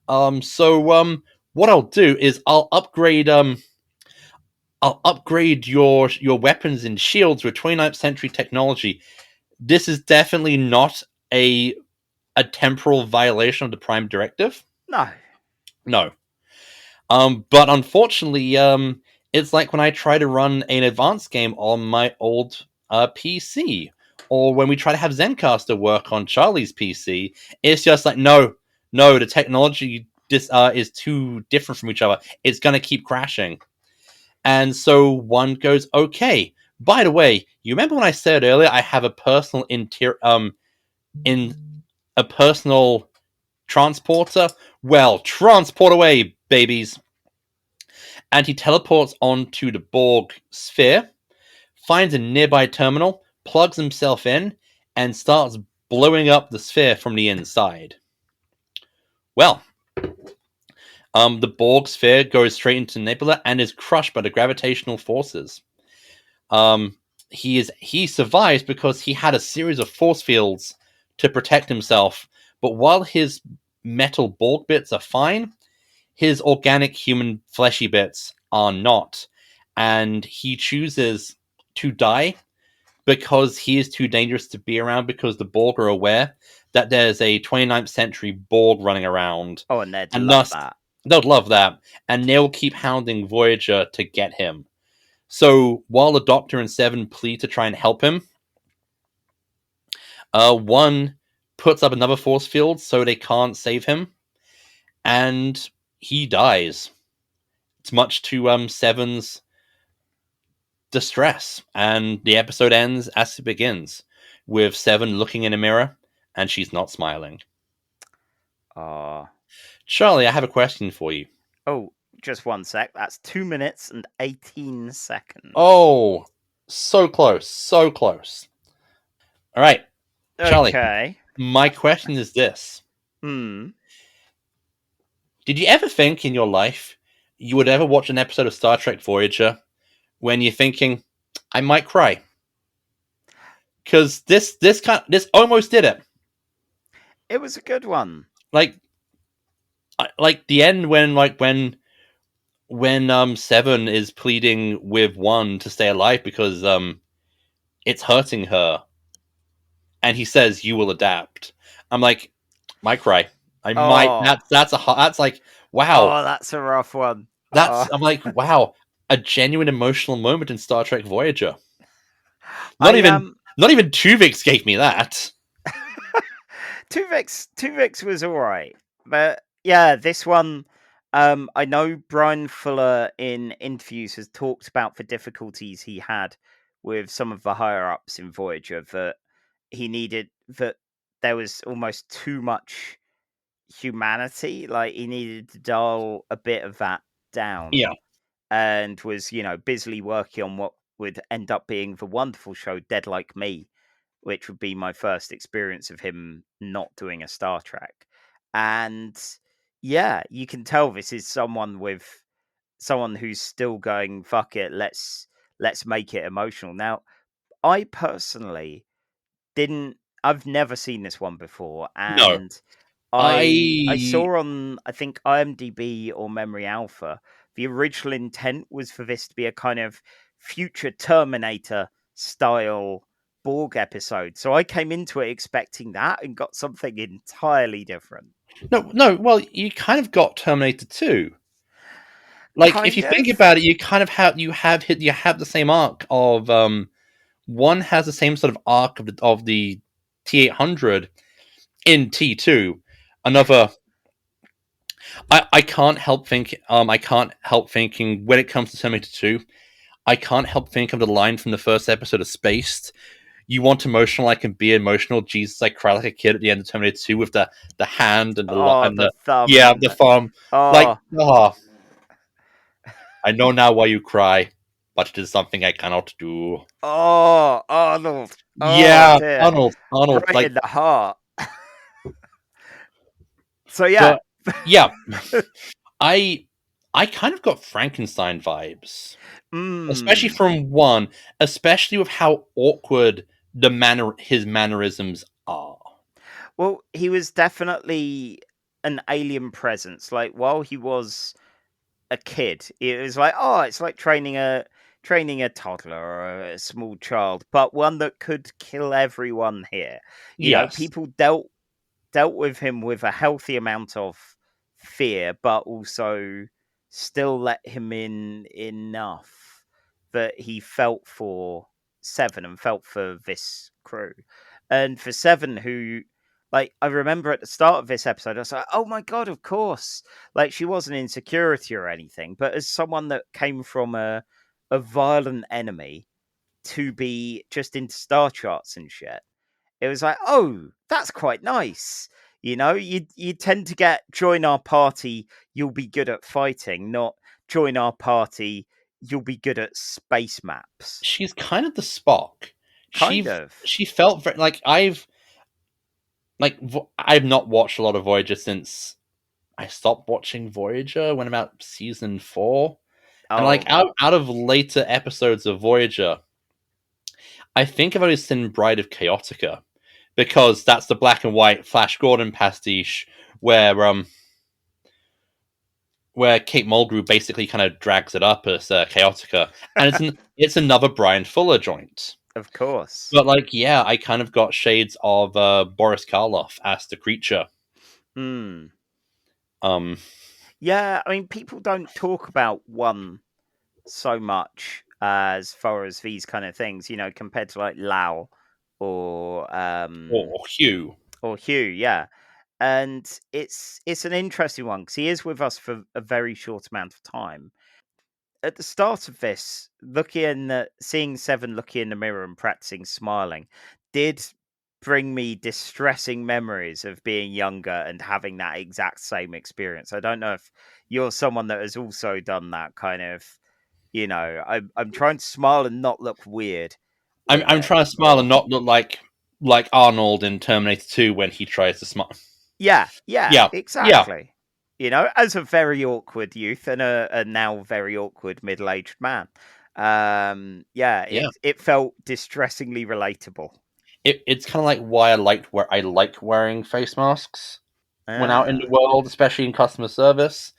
So what I'll do is I'll upgrade your weapons and shields with 29th century technology. This is definitely not a temporal violation of the Prime Directive. No. But unfortunately, it's like when I try to run an advanced game on my old PC, or when we try to have Zencaster work on Charlie's PC. It's just like, no, the technology is too different from each other. It's going to keep crashing. And so One goes, okay, by the way, you remember when I said earlier I have a personal personal transporter? Well, transport away, babies. And he teleports onto the Borg sphere, finds a nearby terminal, plugs himself in, and starts blowing up the sphere from the inside. Well, the Borg sphere goes straight into the nebula and is crushed by the gravitational forces. He survives because he had a series of force fields to protect himself, but while his metal Borg bits are fine, his organic human fleshy bits are not, and he chooses to die because he is too dangerous to be around, because the Borg are aware that there's a 29th century Borg running around. Oh, and they'd love that. They'll love that, and they'll keep hounding Voyager to get him. So while the Doctor and Seven plead to try and help him, One puts up another force field so they can't save him, and he dies. It's much to Seven's distress, and the episode ends as it begins, with Seven looking in a mirror, and she's not smiling. Charlie, I have a question for you. Oh, just 1 sec. That's 2 minutes and 18 seconds. Oh, so close, so close. All right, Charlie. Okay. My question is this. Did you ever think in your life you would ever watch an episode of Star Trek Voyager when you're thinking, I might cry? Because this almost did it. It was a good one. Like the end when Seven is pleading with One to stay alive because it's hurting her, and he says, "You will adapt." I'm like, might cry. I might. That's like, wow. Oh, that's a rough one. I'm like, wow, a genuine emotional moment in Star Trek Voyager. Not even Tuvix gave me that. Tuvix was all right, but yeah, this one. I know Bryan Fuller in interviews has talked about the difficulties he had with some of the higher ups in Voyager, that he needed, that there was almost too much humanity. Like, he needed to dial a bit of that down. Yeah. And was, busily working on what would end up being the wonderful show Dead Like Me, which would be my first experience of him not doing a Star Trek. And yeah, you can tell this is someone who's still going, fuck it, let's make it emotional. Now, I personally I've never seen this one before, and I saw on, I think, IMDb or Memory Alpha, the original intent was for this to be a kind of future Terminator style Borg episode. So I came into it expecting that and got something entirely different. No. Well, you kind of got Terminator 2. Like, if you think about it, you kind of have the same arc of one has the same sort of arc of the T-800 in T2. Another, I can't help thinking when it comes to Terminator 2, I can't help think of the line from the first episode of Spaced. You want emotional, I can be emotional. Jesus, I cry like a kid at the end of Terminator 2 with the hand and the thumb. Yeah, the thumb. I know now why you cry, but it is something I cannot do. Oh, Arnold. Yeah, dear. Arnold. Right, like, in the heart. So yeah. Yeah. I kind of got Frankenstein vibes. Especially from One, especially with how awkward his mannerisms are. Well, he was definitely an alien presence. Like, while he was a kid, it was like, oh, it's like training a toddler or a small child, but one that could kill everyone here. You know, people dealt with him with a healthy amount of fear, but also still let him in enough that he felt for Seven and felt for this crew. And for Seven, who, like, I remember at the start of this episode, I was like, oh my God, of course. Like, she wasn't insecurity or anything, but as someone that came from a violent enemy to be just into star charts and shit, it was like, oh, that's quite nice. You know, you tend to get, join our party, you'll be good at fighting, not join our party, you'll be good at space maps. She's kind of the Spock. She felt very, I've not watched a lot of Voyager since I stopped watching Voyager when about season 4. And out of later episodes of Voyager, I think I've only seen Bride of Chaotica, because that's the black and white Flash Gordon pastiche where Kate Mulgrew basically kind of drags it up as Chaotica, and it's another Bryan Fuller joint. Of course. But I kind of got shades of Boris Karloff as the creature. Yeah, I mean, people don't talk about One so much as far as these kind of things, you know, compared to like Lau or Hugh. Or Hugh, yeah. And it's an interesting one because he is with us for a very short amount of time. At the start of this, seeing Seven looking in the mirror and practicing smiling did bring me distressing memories of being younger and having that exact same experience. I don't know if you're someone that has also done that kind of, I'm trying to smile and not look weird with I'm it. trying to smile and not look like Arnold in Terminator 2 when he tries to smile. Yeah, Yeah, exactly. As a very awkward youth and a now very awkward middle-aged man. Yeah. It felt distressingly relatable. It's kind of like why I like wearing face masks when out in the Ah, world, especially in customer service,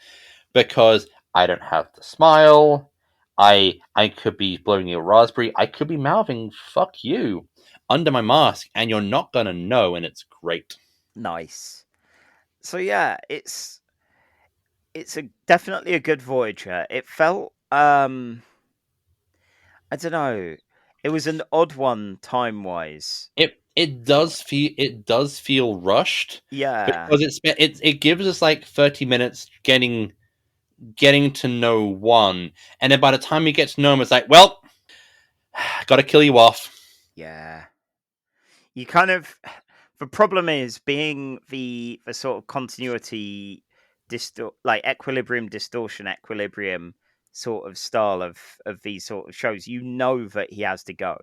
because I don't have to smile. I could be blowing you a raspberry. I could be mouthing "fuck you" under my mask, and you're not gonna know, and it's great. nice. So yeah, definitely a good Voyager. It felt I don't know. It was an odd one time-wise. It does feel rushed Yeah. because it gives us like 30 minutes getting to know one, and then by the time you get to know him, it's like, well, gotta kill you off. Yeah. You kind of the problem is being the sort of continuity like equilibrium distortion equilibrium sort of style of these sort of shows. You know that he has to go,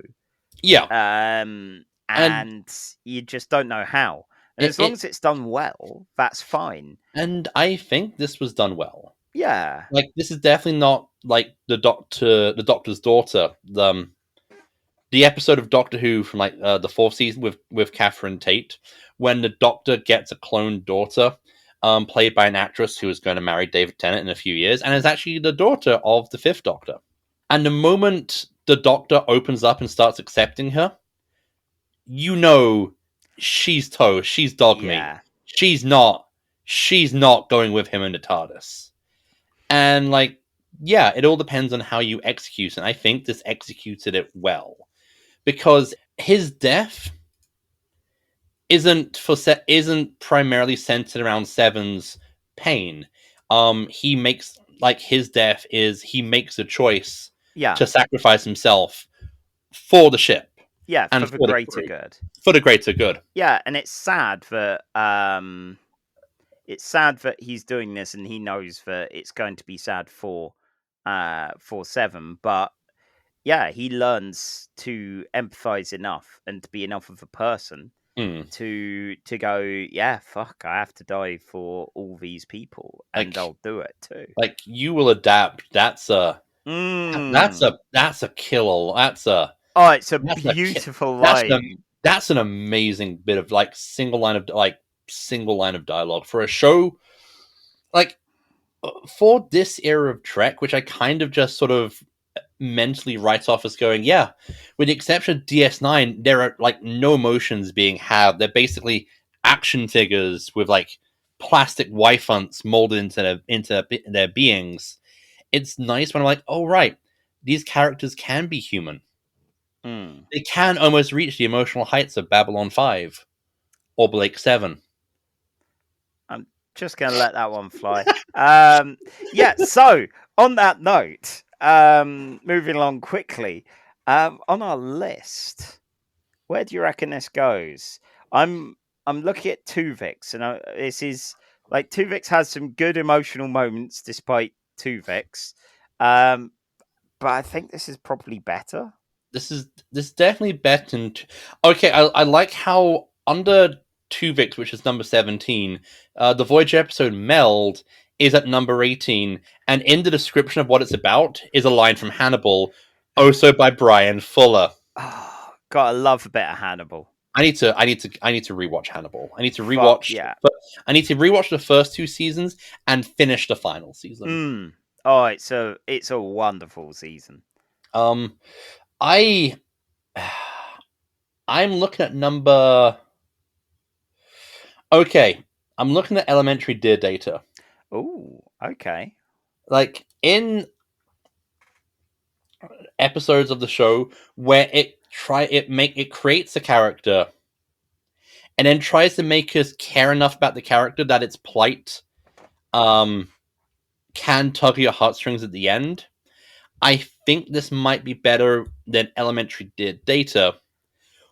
Yeah, and and you just don't know how. And it, as long it as it's done well, that's fine. and I think this was done well. Yeah, Like, this is definitely not like the Doctor's daughter, the episode of Doctor Who from like the fourth season with Catherine Tate, when the Doctor gets a cloned daughter, played by an actress who is going to marry David Tennant in a few years, and is actually the daughter of the fifth Doctor. And the moment the Doctor opens up and starts accepting her, you know she's toast. She's dog meat. yeah. She's not. She's not going with him in the TARDIS. And like, yeah, it all depends on how you execute. And I think this executed it well because his death isn't primarily centered around Seven's pain. He makes like his death is he makes a choice Yeah, to sacrifice himself for the ship yeah, for and the for the greater crew, good. for the greater good. Yeah, and it's sad that he's doing this and he knows that it's going to be sad for Seven, but yeah, he learns to empathize enough and to be enough of a person Mm. to go, yeah, fuck, I have to die for all these people, and Like I'll do it too. like you will adapt. Mm. That's a kill. Oh, it's a That's a ki- beautiful that's an line. that's an amazing bit of like single line of dialogue for a show like for this era of Trek, which I kind of just sort of mentally write off as going, yeah, with the exception of DS9, there are like no emotions being had. They're basically action figures with like plastic Y-fonts molded into their beings. It's nice when I'm like, oh right, these characters can be human. Mm. They can almost reach the emotional heights of Babylon 5 or Blake 7. I'm just going to let that one fly. Yeah, so on that note, moving along quickly, on our list, where do you reckon this goes? I'm looking at Tuvix, and this is like Tuvix has some good emotional moments despite Tuvix, um, but I think this is probably better. This is definitely better than okay, I like how under Tuvix, which is number 17, the Voyager episode Meld is at number 18, and in the description of what it's about is a line from Hannibal, also by Bryan Fuller. Oh, gotta love a bit of Hannibal. I need to rewatch Hannibal. Fuck yeah. I need to rewatch the first two seasons and finish the final season. Mm. Oh, it's a wonderful season. I I'm looking at number. Okay, I'm looking at elementary deer data. Oh, okay. Like in episodes of the show where it creates a character and then tries to make us care enough about the character that its plight can tug your heartstrings at the end. I think this might be better than Elementary did Data.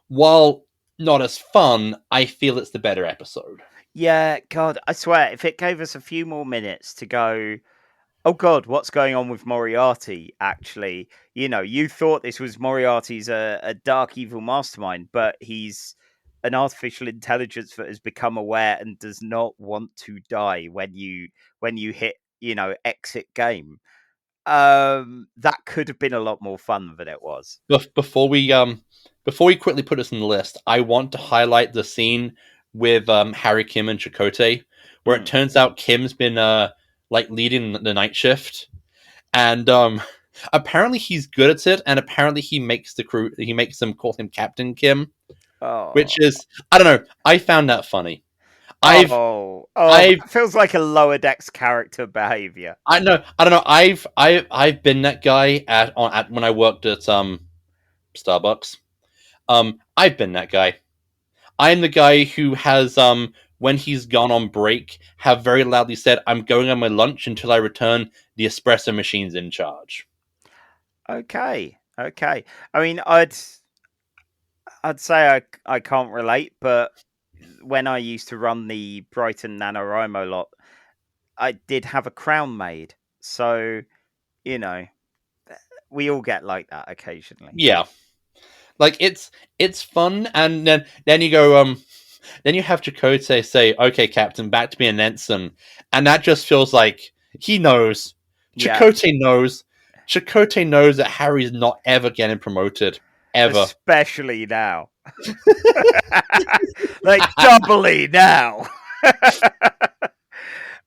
While not as fun, I feel it's the better episode. Yeah, God, I swear, if it gave us a few more minutes to go, oh God, what's going on with Moriarty, actually? You thought this was Moriarty's a dark, evil mastermind, but he's an artificial intelligence that has become aware and does not want to die when you hit, exit game. That could have been a lot more fun than it was. Before we quickly put this on the list, I want to highlight the scene with Harry, Kim, and Chakotay, where it turns out Kim's been leading the night shift, and apparently he's good at it, and apparently he makes them call him Captain Kim, which is, I don't know, I found that funny. It feels like a lower decks character behavior. I don't know. I've been that guy at when I worked at Starbucks. I've been that guy. I'm the guy who has when he's gone on break, have very loudly said, "I'm going on my lunch until I return. The espresso machine's in charge." Okay. I mean, I'd say I can't relate, but when I used to run the Brighton NaNoWriMo lot, I did have a crown made. So, we all get like that occasionally. Yeah. Like, it's fun, and then you go, then you have Chakotay say, "Okay, Captain, back to being an ensign," and that just feels like he knows. Chakotay knows. Chakotay knows that Harry's not ever getting promoted. Ever. Especially now. Like, doubly now.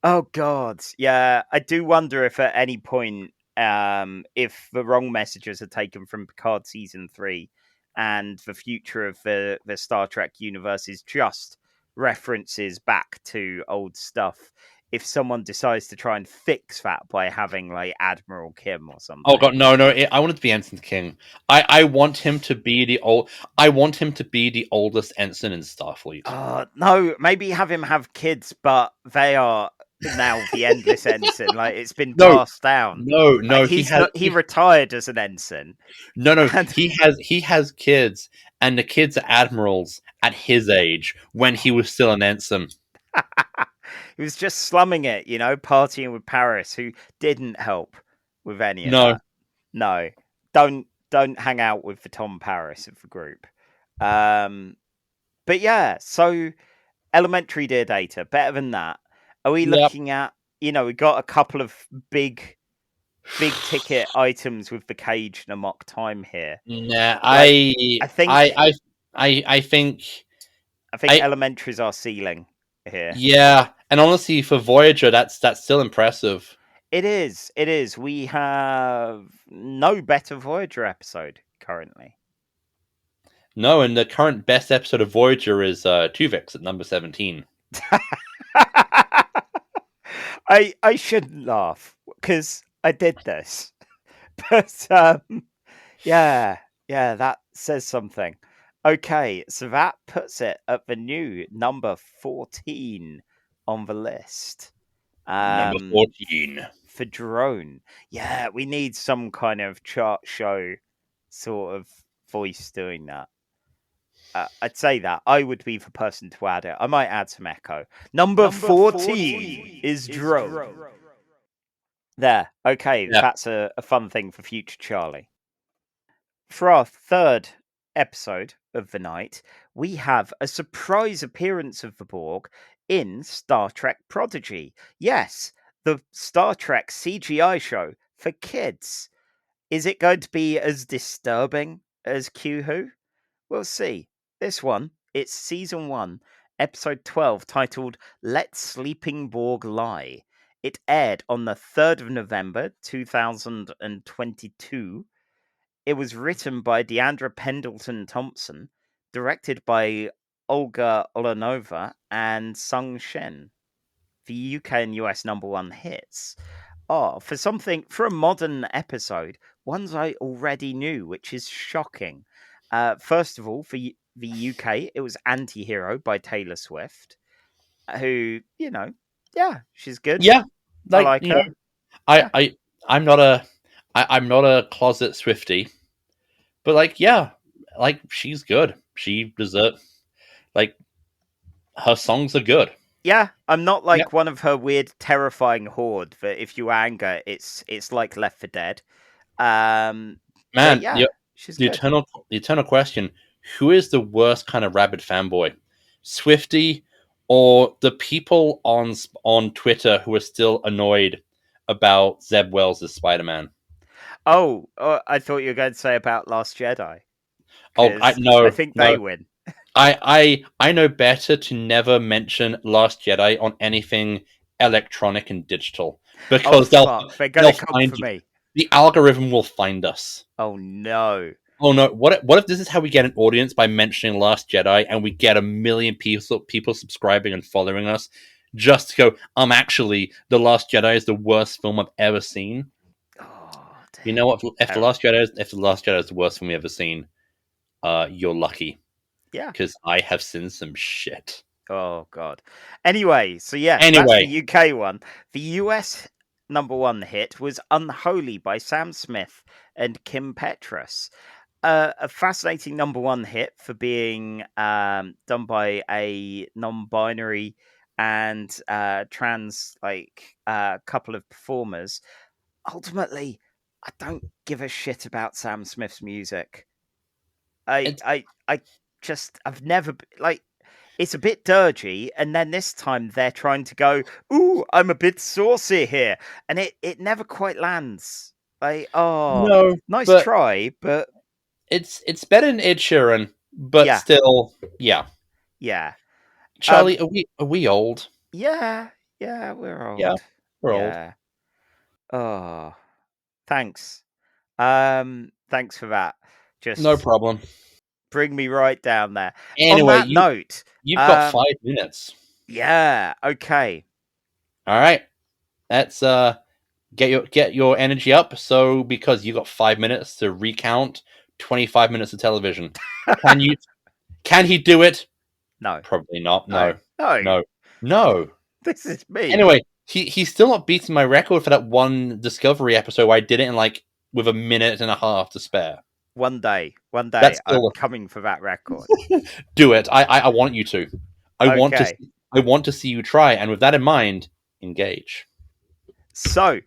Oh, God. Yeah, I do wonder if at any point, if the wrong messages are taken from Picard Season 3 and the future of the Star Trek universe is just references back to old stuff, if someone decides to try and fix that by having like Admiral Kim or something. Oh God, no! I want it to be Ensign King. I want him to be the oldest ensign in Starfleet. No, maybe have him have kids, but they are now the endless ensign. Like, it's been passed down. No, like, he retired as an ensign. No, and he has kids, and the kids are admirals at his age when he was still an ensign. He was just slumming it, partying with Paris, who didn't help with any of that. No, don't hang out with the Tom Paris of the group. But yeah, so Elementary Dear Data, better than that. Are we looking at, we got a couple of big ticket items with the Cage and Amok Time here. Yeah, I think Elementary's our ceiling here. Yeah, and honestly, for Voyager, that's still impressive. It is. We have no better Voyager episode currently. No, and the current best episode of Voyager is Tuvix at number 17. I shouldn't laugh because I did this, but yeah, that says something. Okay, so that puts it at the new number 14 on the list. Number 14 for Drone. Yeah, we need some kind of chart show sort of voice doing that. I'd say that I would be the person to add it. I might add some echo. Number 14 is Drone. There. Okay, that's a fun thing for future Charlie. For our third episode of the night, we have a surprise appearance of the Borg in Star Trek Prodigy. Yes, the Star Trek CGI show for kids. Is it going to be as disturbing as Q-Who? We'll see. This one, it's Season 1, Episode 12, titled Let Sleeping Borg Lie. It aired on the 3rd of November, 2022. It was written by Deandra Pendleton Thompson, directed by Olga Olenova and Sung Shen. The UK and US number 1 hits are, for a modern episode, ones I already knew, which is shocking. First of all, for the UK, it was Anti-Hero by Taylor Swift, who, yeah, she's good. Yeah, I like like her. I'm not a closet Swiftie, but like she's good. She deserves her songs are good. Yeah, I'm not like Yep. one of her weird, terrifying horde that if you anger, it's like Left 4 Dead. But Man, yeah, she's the good. eternal question: who is the worst kind of rabid fanboy, Swiftie, or the people on Twitter who are still annoyed about Zeb Wells' Spider-Man? Oh, I thought you were going to say about Last Jedi. Oh, Because I no, think no. they win. I know better to never mention Last Jedi on anything electronic and digital Oh, because fuck. They're going they'll to come find for you. me. The algorithm will find us. Oh, no. Oh no! What if this is how we get an audience by mentioning Last Jedi, and we get a million people subscribing and following us, just to go? Actually, the Last Jedi is the worst film I've ever seen. Oh, dear. You know what? If the Last Jedi is the worst film you've ever seen, you're lucky. Yeah. Because I have seen some shit. Oh, God. Anyway, so yes, that's Anyway, the UK one. The US #1 hit was Unholy by Sam Smith and Kim Petras. A fascinating #1 hit for being done by a non-binary and trans couple of performers. Ultimately, I don't give a shit about Sam Smith's music. I've never it's a bit dirgy, and then this time they're trying to go, "Ooh, I'm a bit saucy here," and it never quite lands. no, Nice but try, but it's better than Ed Sheeran, but yeah, still, yeah. yeah, Charlie, are we old? yeah, we're Yeah, old. we're old. Yeah. Oh, thanks. Thanks for that. No Just problem. bring me right down there. On Anyway, that note, you've got 5 minutes. yeah, okay. All right, let's get your energy up. So because you got 5 minutes to recount 25 minutes of television, can he do it? No, Probably not. no, No, no. no, no. This is me. Anyway, he's still not beating my record for that one Discovery episode where I did it in with a minute and a half to spare. One day, That's I'm still coming for that record. do it. I want you to. I want to. Okay. I want to see you try. And with that in mind, engage. So,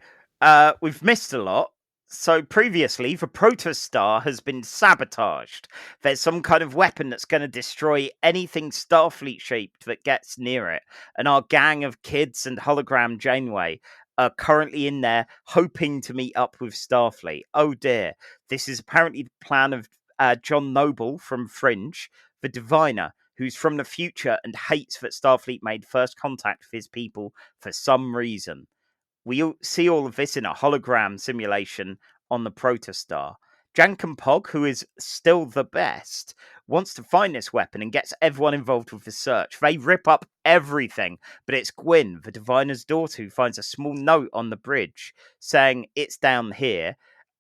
we've missed a lot. So previously, the protostar has been sabotaged. There's some kind of weapon that's going to destroy anything Starfleet shaped that gets near it. And our gang of kids and hologram Janeway are currently in there hoping to meet up with Starfleet. Oh dear. This is apparently the plan of John Noble from Fringe, the diviner, who's from the future and hates that Starfleet made first contact with his people for some reason. We see all of this in a hologram simulation on the protostar. Jankum Pog, who is still the best, wants to find this weapon and gets everyone involved with the search. They rip up everything, but it's Gwyn, the diviner's daughter, who finds a small note on the bridge saying it's down here,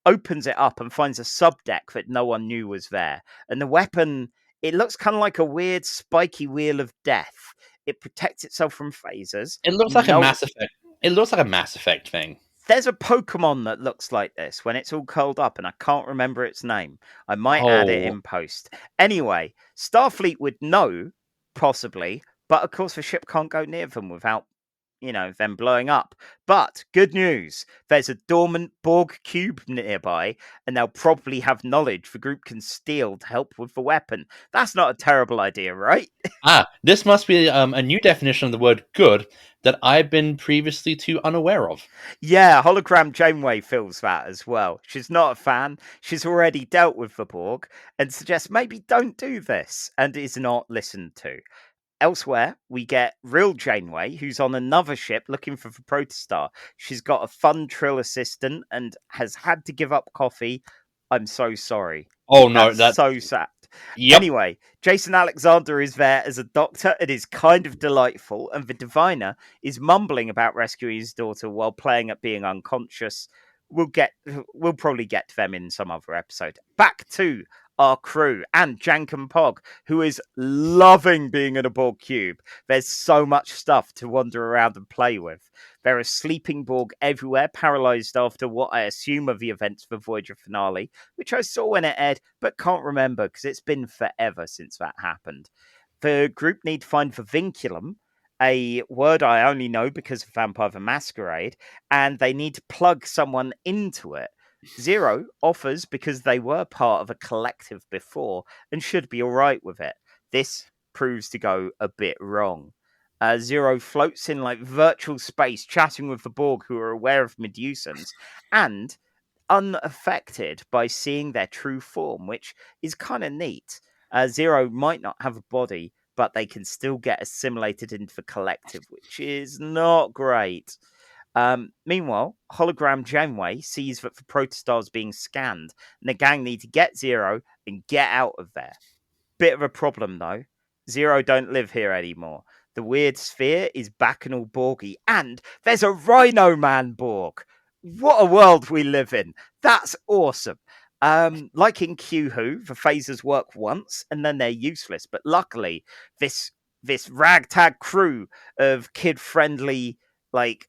opens it up and finds a subdeck that no one knew was there. And the weapon, it looks kind of like a weird spiky wheel of death. It protects itself from phasers. It looks like a Mass Effect. It looks like a Mass Effect thing. There's a Pokemon that looks like this when it's all curled up, and I can't remember its name. I might add it in post. Anyway, Starfleet would know, possibly, but of course the ship can't go near them without, them blowing up. But good news, there's a dormant Borg cube nearby, and they'll probably have knowledge the group can steal to help with the weapon. That's not a terrible idea, right? This must be a new definition of the word good that I've been previously too unaware of. Yeah, Hologram Janeway feels that as well. She's not a fan. She's already dealt with the Borg and suggests maybe don't do this and is not listened to. Elsewhere, we get real Janeway, who's on another ship looking for the protostar. She's got a fun trill assistant and has had to give up coffee. I'm so sorry. Oh no, that's so sad. Yep. Anyway, Jason Alexander is there as a doctor. It is kind of delightful, and the diviner is mumbling about rescuing his daughter while playing at being unconscious. We'll probably get to them in some other episode. Back to our crew, and Jankum Pog, who is loving being in a Borg cube. There's so much stuff to wander around and play with. There are sleeping Borg everywhere, paralysed after what I assume are the events for Voyager finale, which I saw when it aired, but can't remember because it's been forever since that happened. The group need to find the vinculum, a word I only know because of Vampire the Masquerade, and they need to plug someone into it. Zero offers because they were part of a collective before and should be all right with it. This proves to go a bit wrong. Zero floats in like virtual space, chatting with the Borg who are aware of Medusans and unaffected by seeing their true form, which is kind of neat. Zero might not have a body, but they can still get assimilated into the collective, which is not great. Meanwhile, hologram Janeway sees that the protostar is being scanned, and the gang need to get Zero and get out of there. Bit of a problem, though. Zero don't live here anymore. The weird sphere is back and all Borgy, and there's a Rhino Man Borg. What a world we live in. That's awesome. Like in Q-Who, the phasers work once and then they're useless. But luckily, this ragtag crew of kid-friendly, like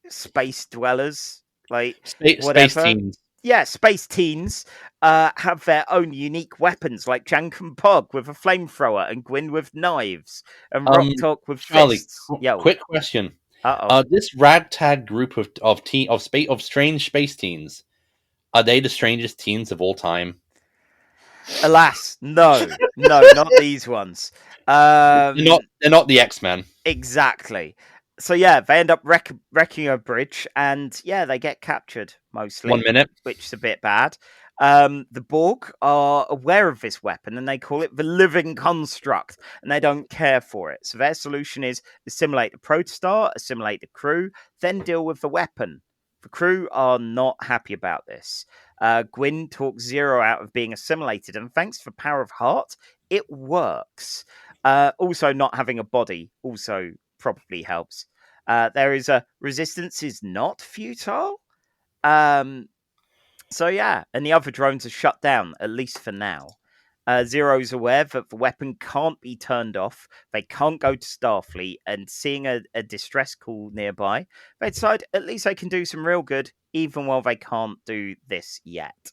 space dwellers, like whatever. Space teens. Yeah, space teens have their own unique weapons, like Jankum Pog with a flamethrower and Gwyn with knives and Rock Talk with Charlie, fists. quick question. Uh-oh. This ragtag group of strange space teens, are they the strangest teens of all time? Alas, no, not these ones. They're not the X-Men. Exactly. So yeah, they end up wrecking a bridge, and yeah, they get captured mostly. 1 minute, which is a bit bad. The Borg are aware of this weapon, and they call it the living construct, and they don't care for it. So their solution is assimilate the protostar, assimilate the crew, then deal with the weapon. The crew are not happy about this. Gwyn talks Zero out of being assimilated, and thanks to the power of heart, it works. Also, not having a body also probably helps. There is a resistance is not futile. So yeah, and the other drones are shut down, at least for now. Zero's aware that the weapon can't be turned off. They can't go to Starfleet, and seeing a distress call nearby, they decide at least they can do some real good, even while they can't do this yet.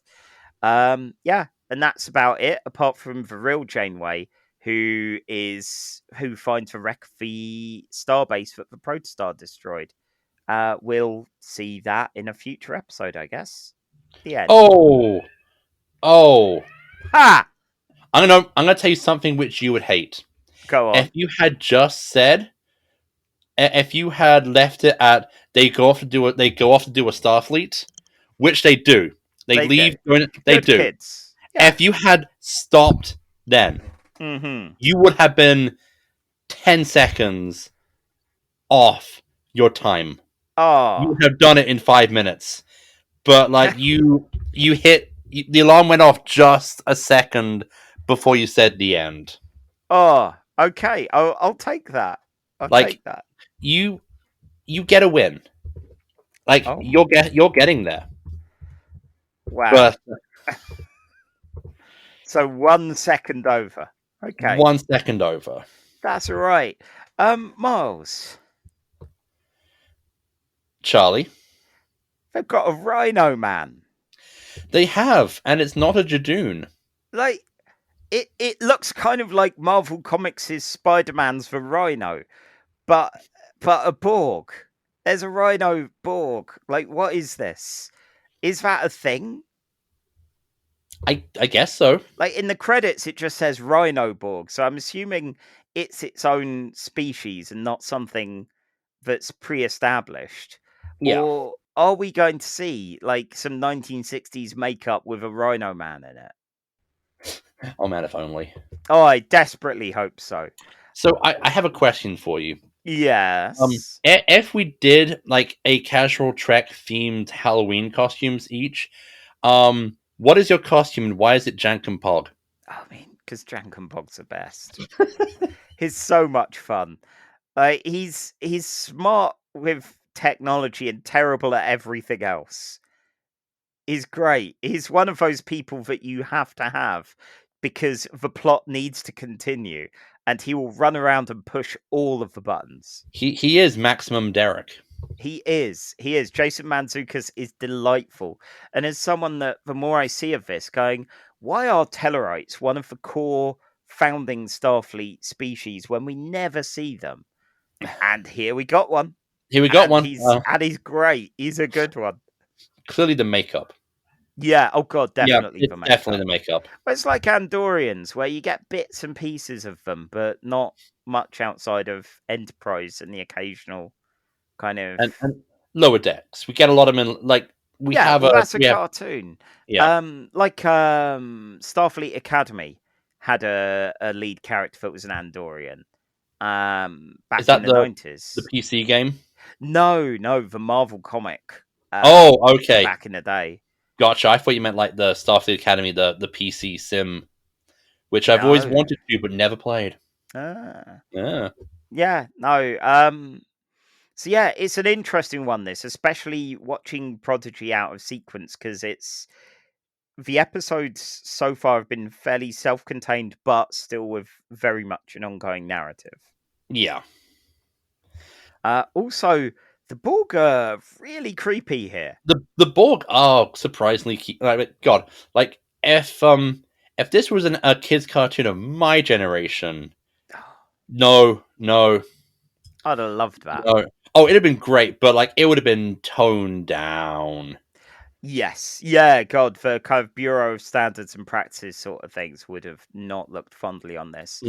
Yeah, and that's about it, apart from the real Janeway, who finds the wreck of the starbase that the protostar destroyed. We'll see that in a future episode, I guess. The end. Oh, ha! I'm gonna tell you something which you would hate. Go on. If you had just said, if you had left it at they go off to do a Starfleet, which they do. They leave. They do. Kids. Yeah. If you had stopped then, you would have been 10 seconds off your time. Oh. You would have done it in 5 minutes. But like you hit the alarm went off just a second before you said the end. Oh, okay. I'll take that. I'll take that. You get a win. Like you're getting there. Wow. But, so 1 second over. Okay. 1 second over. That's all right. Miles. Charlie. They've got a Rhino Man. They have, and it's not a Jadoon. Like, it looks kind of like Marvel Comics' Spider-Man's the Rhino, but a Borg. There's a Rhino Borg. Like, what is this? Is that a thing? I guess so. Like, in the credits, it just says Rhino Borg, so I'm assuming it's its own species and not something that's pre-established. Yeah. Or are we going to see like some 1960s makeup with a Rhino Man in it? Oh man, if only. Oh, I desperately hope so. So I have a question for you. Yes. If we did like a casual Trek themed Halloween costumes each, what is your costume and why is it Jankum Pog? I mean, because Jankum Pog's the best. He's so much fun. He's smart with technology and terrible at everything else. is great. He's one of those people that you have to have because the plot needs to continue, and he will run around and push all of the buttons. He is maximum Derek. He is. Jason Mantzoukas is delightful. And as someone that, the more I see of this, going, why are Tellarites one of the core founding Starfleet species when we never see them? And here we got one. And he's great. He's a good one. Clearly the makeup. Yeah, oh god, definitely the makeup. Definitely the makeup. Well, it's like Andorians, where you get bits and pieces of them, but not much outside of Enterprise and the occasional kind of and Lower Decks. We get a lot of them in, like that's a cartoon. Yeah. Starfleet Academy had a lead character that was an Andorian. Back Is that in the 90s. The PC game? No, the Marvel comic. Okay. Back in the day. Gotcha. I thought you meant like the Starfleet Academy, the PC sim, which I've always wanted to but never played. Yeah, no. So yeah, it's an interesting one, this, especially watching Prodigy out of sequence, because the episodes so far have been fairly self-contained, but still with very much an ongoing narrative. Yeah. Also, the Borg are really creepy here. The Borg are surprisingly God, like if this was a kid's cartoon of my generation, no. I'd have loved that. No. Oh, it'd have been great, but like it would have been toned down. Yes, yeah, God, the kind of Bureau of Standards and Practices sort of things would have not looked fondly on this.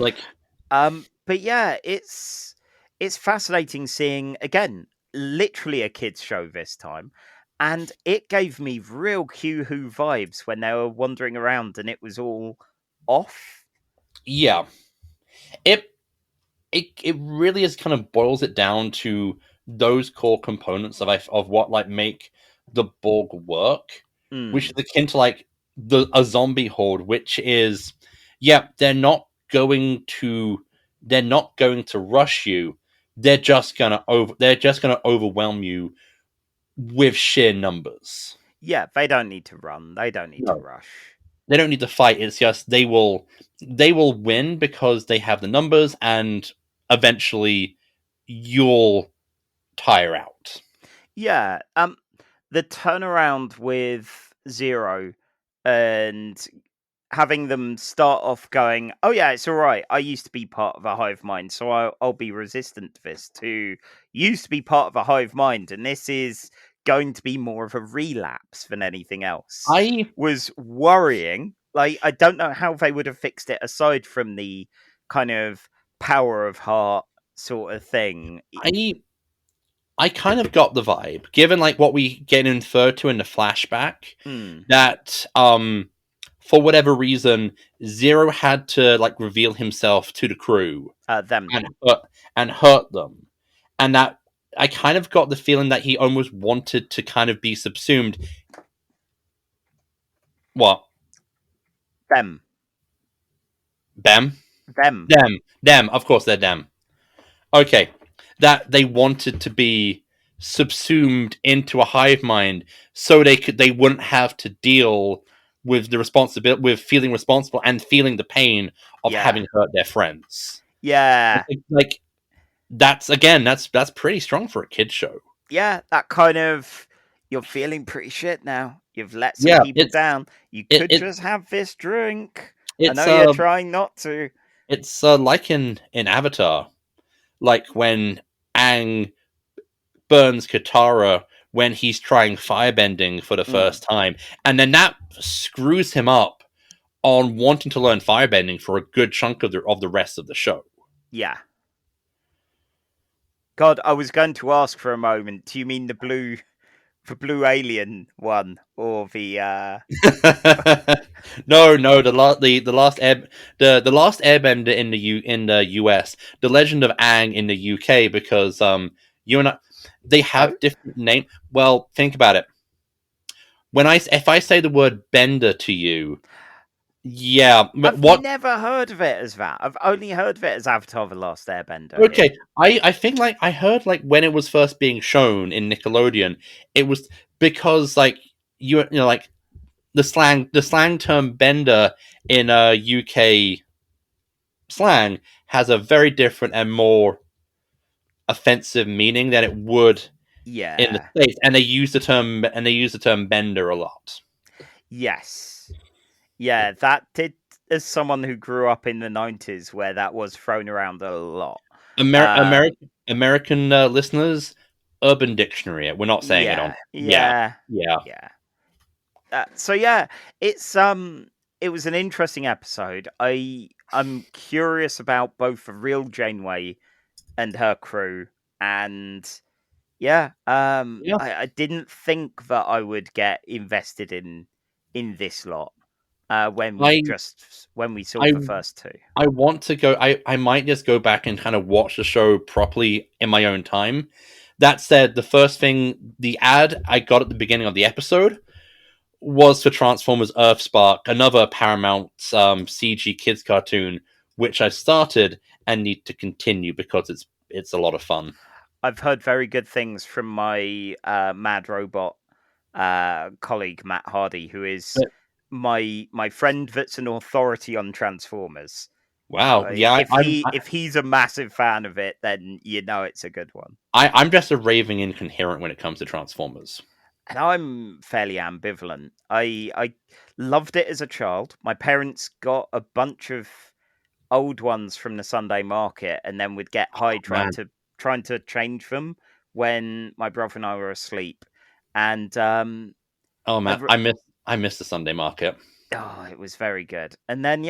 But yeah, it's fascinating seeing, again, literally a kids show this time, and it gave me real Q Who vibes when they were wandering around and it was all off. Yeah, it really is kind of boils it down to those core components of what like make the Borg work, which is akin to like a zombie horde, which is they're not going to rush you. They're just gonna overwhelm you with sheer numbers. Yeah, they don't need to run. They don't need to rush. They don't need to fight. It's just they will win because they have the numbers, and eventually you'll tire out. Yeah. The turnaround with Zero and having them start off going, oh yeah, it's all right. I used to be part of a hive mind, so I'll be resistant to this. To used to be part of a hive mind, and this is going to be more of a relapse than anything else. I was worrying. Like, I don't know how they would have fixed it aside from the kind of power of heart sort of thing. I kind of got the vibe, given like what we get inferred to in the flashback, that for whatever reason, Zero had to like reveal himself to the crew, and hurt them, and that I kind of got the feeling that he almost wanted to kind of be subsumed. What? Them. Of course, they're them. Okay. That they wanted to be subsumed into a hive mind so they wouldn't have to deal with the responsibility, with feeling responsible and feeling the pain of having hurt their friends. Yeah. Like that's pretty strong for a kid's show. Yeah, that kind of, you're feeling pretty shit now. You've let some people down. You could just have this drink. I know you're trying not to. It's like in Avatar. Like when Aang burns Katara when he's trying firebending for the first time, and then that screws him up on wanting to learn firebending for a good chunk of the rest of the show. Yeah. God, I was going to ask for a moment. Do you mean the blue alien one, or the? No, the last Airbender in the US, the Legend of Aang in the UK, because they have different names. Well, think about it. If I say the word bender to you, I've never heard of it as that. I've only heard of it as Avatar: The Last Airbender. Okay, I think like I heard like when it was first being shown in Nickelodeon, it was because like you know, like the slang term bender in UK slang has a very different and more offensive meaning than it would in the States, and they use the term bender a lot. Yes. Yeah, that did, as someone who grew up in the 90s where that was thrown around a lot. American listeners, Urban Dictionary. We're not saying it on. Yeah. So yeah, it was an interesting episode. I'm curious about both the real Janeway and her crew, and I didn't think that I would get invested in this lot when we saw the first two. I want to go. I might just go back and kind of watch the show properly in my own time. That said, the ad I got at the beginning of the episode was for Transformers Earthspark, another Paramount CG kids cartoon, which I started and need to continue because it's a lot of fun. I've heard very good things from my Mad Robot colleague Matt Hardy, who is my friend that's an authority on Transformers. Wow, if he's a massive fan of it, then you know it's a good one. I'm just a raving incoherent when it comes to Transformers. And I'm fairly ambivalent. I loved it as a child. My parents got a bunch of old ones from the Sunday market and then would get high trying to change them when my brother and I were asleep. And oh man, I miss the Sunday market. Oh, it was very good. And then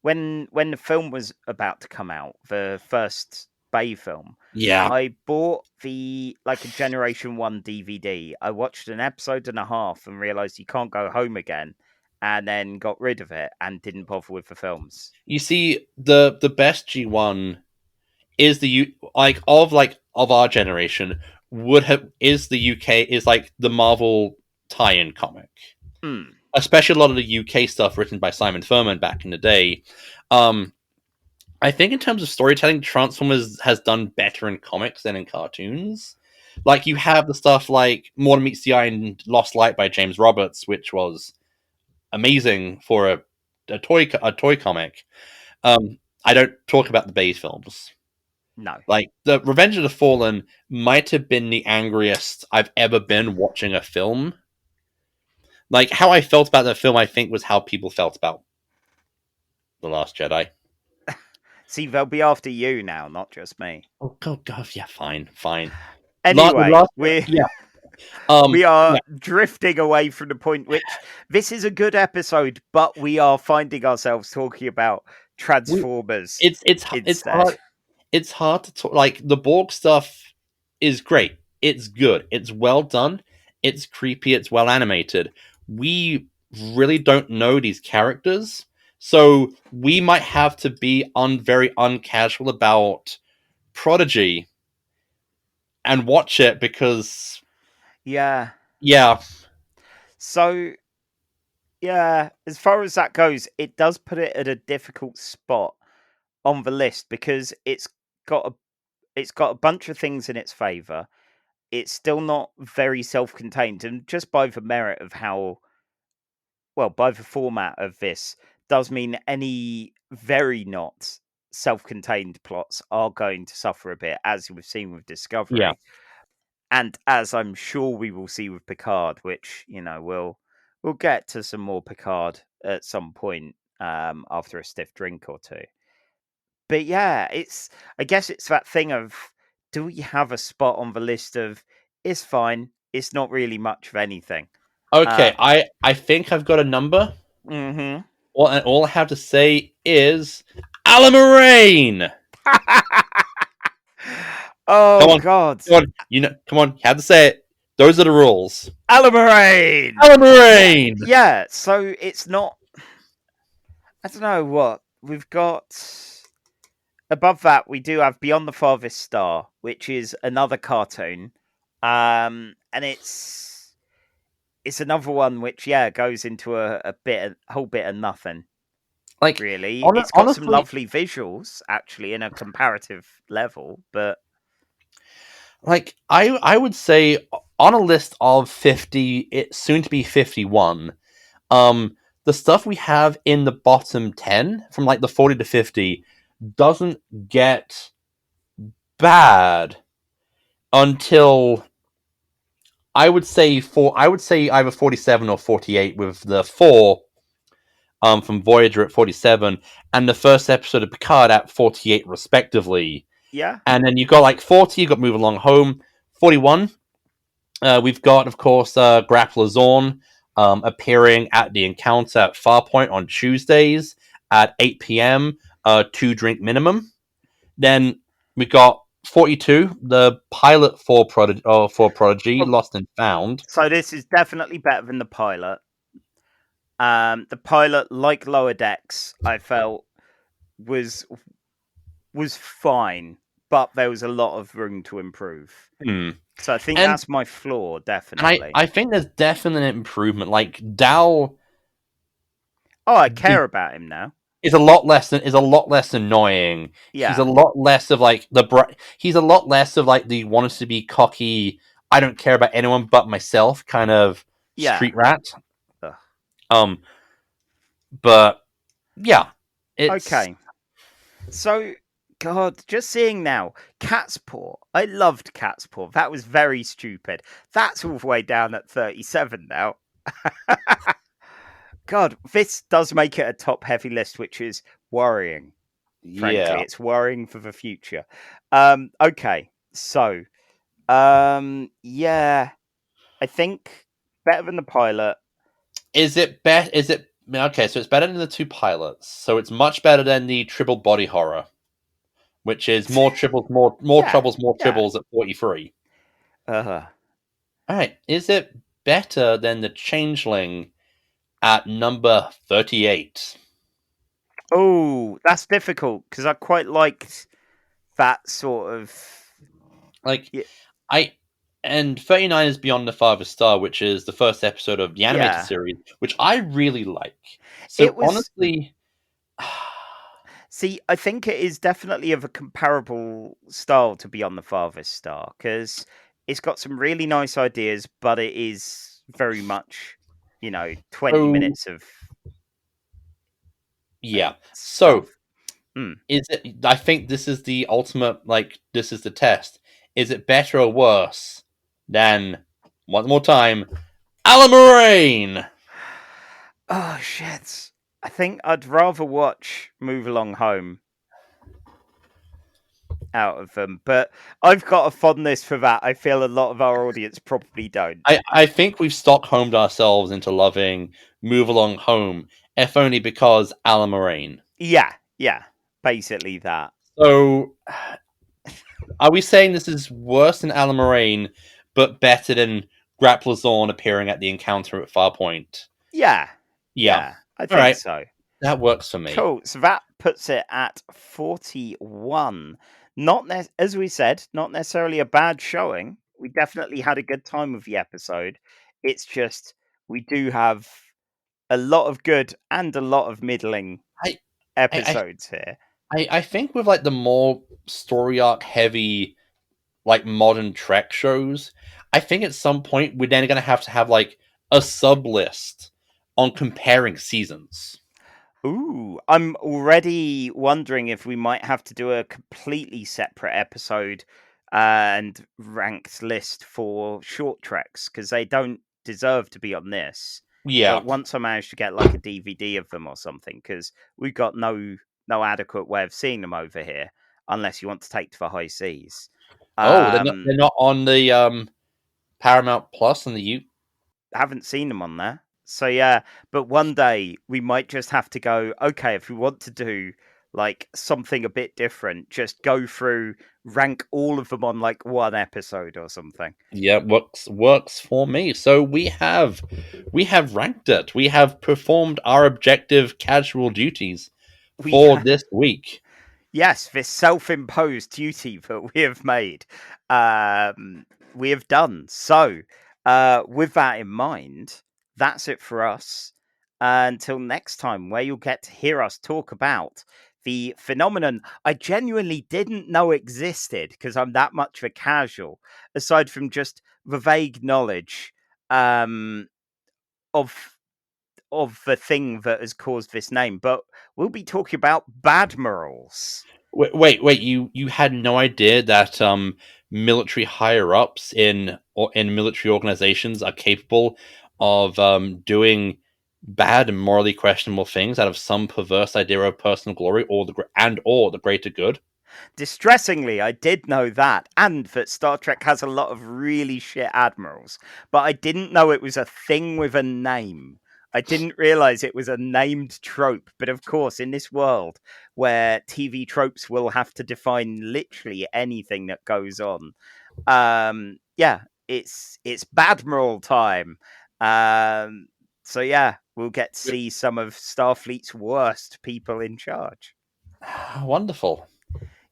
when the film was about to come out, the first Bay film, I bought a Generation 1 DVD. I watched an episode and a half and realized you can't go home again, and then got rid of it and didn't bother with the films. You see, the best G1 is of our generation is the UK, is like the Marvel tie-in comic. Especially a lot of the UK stuff written by Simon Furman back in the day. I think in terms of storytelling, Transformers has done better in comics than in cartoons. Like, you have the stuff like Morning Meets the Eye and Lost Light by James Roberts, which was amazing for a toy comic. I don't talk about the Bay films. No. Like, the Revenge of the Fallen might have been the angriest I've ever been watching a film. Like, how I felt about that film, I think, was how people felt about The Last Jedi. See, they'll be after you now, not just me. Oh, God, yeah, fine. Anyway, we are drifting away from the point which this is a good episode, but we are finding ourselves talking about Transformers. It's hard to talk. Like, the Borg stuff is great. It's good. It's well done. It's creepy. It's well animated. We really don't know these characters, so we might have to be very uncasual about Prodigy and watch it because So as far as that goes, it does put it at a difficult spot on the list because it's got a bunch of things in its favor. It's still not very self-contained, and just by the merit of by the format of this, does mean any very not self-contained plots are going to suffer a bit, as we've seen with Discovery. Yeah. And as I'm sure we will see with Picard, which, we'll get to some more Picard at some point after a stiff drink or two. But yeah, I guess it's that thing of, do we have a spot on the list of, it's fine, it's not really much of anything? Okay, I think I've got a number. Mm-hmm. All I have to say is Alan Moraine. Oh, come on, God! Come on, you have to say it. Those are the rules. Alan Moraine. Alan Moraine. Yeah, so it's not. I don't know what we've got. Above that, we do have Beyond the Farthest Star, which is another cartoon, and it's another one which goes into a whole bit of nothing. Like, really, it's got some lovely visuals actually in a comparative level, but like I would say on a list of 50, it's soon to be 51. The stuff we have in the bottom 10, from like the 40 to 50, doesn't get bad until I would say either 47 or 48, with the 4 from Voyager at 47 and the first episode of Picard at 48 respectively. Yeah. And then you got like 40, you got Move Along Home. 41, we've got, of course, Grappler Zorn appearing at the Encounter at Farpoint on Tuesdays at 8 p.m., 2-drink minimum. Then we got 42, the pilot for Prodigy, Lost and Found. So this is definitely better than the pilot. The pilot, like Lower Decks, I felt was fine, but there was a lot of room to improve. So I think that's my flaw, definitely. And I think there's definitely an improvement. Like Dal. Oh, I care about him now. Is a lot less annoying. Yeah. He's a lot less of like he's a lot less of like the wants to be cocky, I don't care about anyone but myself kind of street rat. Ugh. But yeah, it's okay. So, God, just seeing now, Cat's Paw. I loved Cat's Paw. That was very stupid. That's all the way down at 37 now. God, this does make it a top-heavy list, which is worrying. Frankly, it's worrying for the future. Okay, so, yeah, I think better than the pilot. Is it better? Is it okay? So it's better than the 2 pilots. So it's much better than the triple body horror, which is more triples, more troubles, more tribbles at 43. All right, is it better than the Changeling at number 38? Oh, that's difficult because I quite liked that sort of like. And 39 is Beyond the Farthest Star, which is the first episode of the animated series, which I really like. So honestly, see, I think it is definitely of a comparable style to Beyond the Farthest Star because it's got some really nice ideas, but it is very much, 20 minutes of. Yeah. So, is it? I think this is the ultimate. This is the test. Is it better or worse than, one more time, Alan Moraine? Oh shit! I think I'd rather watch Move Along Home out of them, but I've got a fondness for that. I feel a lot of our audience probably don't. I think we've Stockholmed ourselves into loving Move Along Home, if only because Alan Moraine. Yeah, basically that. So, are we saying this is worse than Alan Moraine, but better than Grappler Zorn appearing at the Encounter at Farpoint? Yeah, I think so. That works for me. Cool. So that puts it at 41. As we said, not necessarily a bad showing. We definitely had a good time with the episode. It's just we do have a lot of good and a lot of middling episodes here. I think with the more story arc heavy, modern Trek shows, I think at some point we're then going to have a sub list on comparing seasons. Ooh, I'm already wondering if we might have to do a completely separate episode and ranked list for short treks because they don't deserve to be on this. Yeah. But once I manage to get a DVD of them or something, because we've got no adequate way of seeing them over here, unless you want to take to the high seas. They're not on the Paramount Plus and the haven't seen them on there. So yeah, but one day we might just have to go, okay, if we want to do something a bit different, just go through, rank all of them on one episode or something. Yeah, works for me. So we have ranked it. We have performed our objective casual duties for this week. Yes, this self-imposed duty that we have made, we have done. So, with that in mind, that's it for us. Until next time, where you'll get to hear us talk about the phenomenon I genuinely didn't know existed because I'm that much of a casual, aside from just the vague knowledge of the thing that has caused this name, but we'll be talking about Badmirals. Wait! You had no idea that military higher ups in military organizations are capable of doing bad and morally questionable things out of some perverse idea of personal glory or the greater good? Distressingly, I did know that, and that Star Trek has a lot of really shit admirals, but I didn't know it was a thing with a name. I didn't realize it was a named trope, but of course, in this world where TV tropes will have to define literally anything that goes on, it's Badmiral time. So yeah, we'll get to see some of Starfleet's worst people in charge. Wonderful.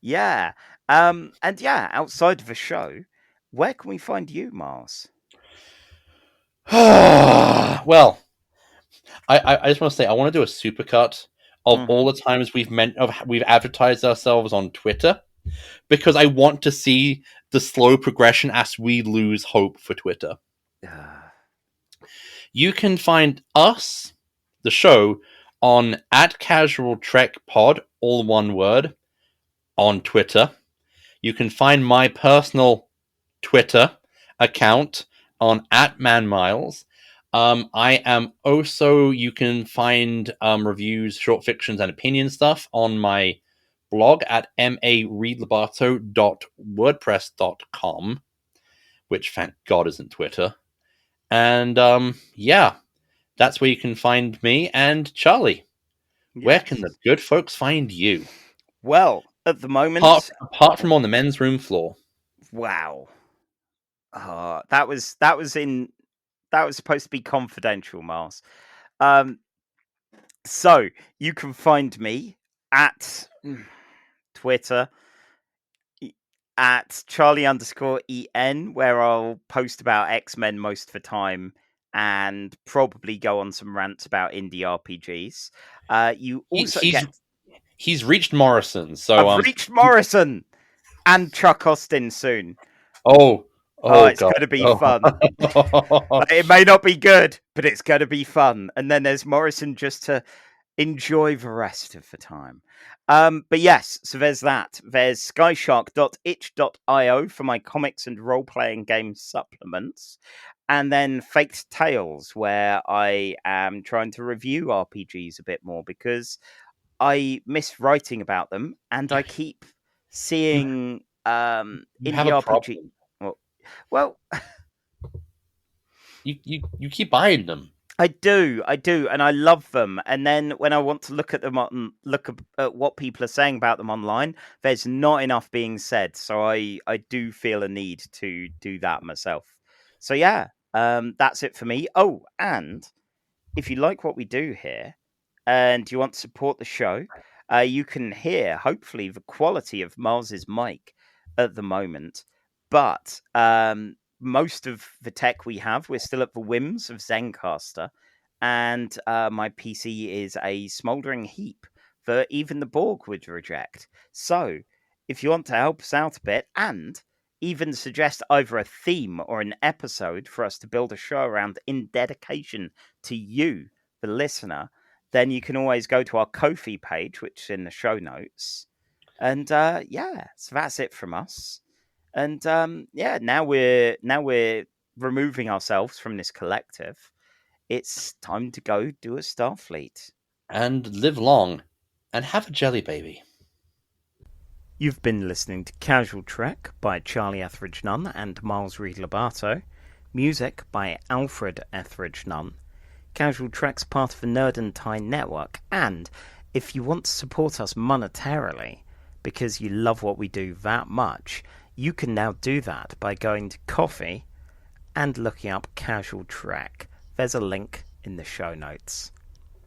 Yeah. And yeah, outside of the show, where can we find you, Mars? Well, I just want to say I want to do a supercut of all the times we've advertised ourselves on Twitter, because I want to see the slow progression as we lose hope for Twitter. You can find us, the show, on @CasualTrekPod, all one word, on Twitter. You can find my personal Twitter account on @ManMiles. I am also, you can find reviews, short fictions, and opinion stuff on my blog at mareadlobato.wordpress.com, which thank God isn't Twitter. And yeah, that's where you can find me. And Charlie, where can the good folks find you? Well, at the moment, apart from on the men's room floor. Wow. That was supposed to be confidential, Mars. So you can find me at Twitter at Charlie_EN, where I'll post about X-Men most of the time and probably go on some rants about indie RPGs. You also he's reached Morrison, so I've reached Morrison and Chuck Austin soon. Oh, it's God. going to be fun. It may not be good, but it's going to be fun. And then there's Morrison just to enjoy the rest of the time. But yes, so there's that. There's skyshark.itch.io for my comics and role-playing game supplements. And then Faked Tales, where I am trying to review RPGs a bit more because I miss writing about them and I keep seeing indie RPG. Well, you keep buying them. I do, and I love them. And then when I want to look at them, look at what people are saying about them online, there's not enough being said. So I do feel a need to do that myself. So yeah, that's it for me. Oh, and if you like what we do here, and you want to support the show, you can hear hopefully the quality of Mars's mic at the moment, but most of the tech we have, we're still at the whims of Zencaster, and my PC is a smouldering heap that even the Borg would reject. So, if you want to help us out a bit and even suggest either a theme or an episode for us to build a show around in dedication to you, the listener, then you can always go to our Ko-fi page, which is in the show notes. And yeah, so that's it from us. And yeah, now we're removing ourselves from this collective. It's time to go do a Starfleet. And live long and have a jelly baby. You've been listening to Casual Trek by Charlie Etheridge Nunn and Miles Reed Lobato. Music by Alfred Etheridge Nunn. Casual Trek's part of the Nerd and Tie network. And if you want to support us monetarily, because you love what we do that much, you can now do that by going to Ko-fi and looking up Casual Trek. There's a link in the show notes.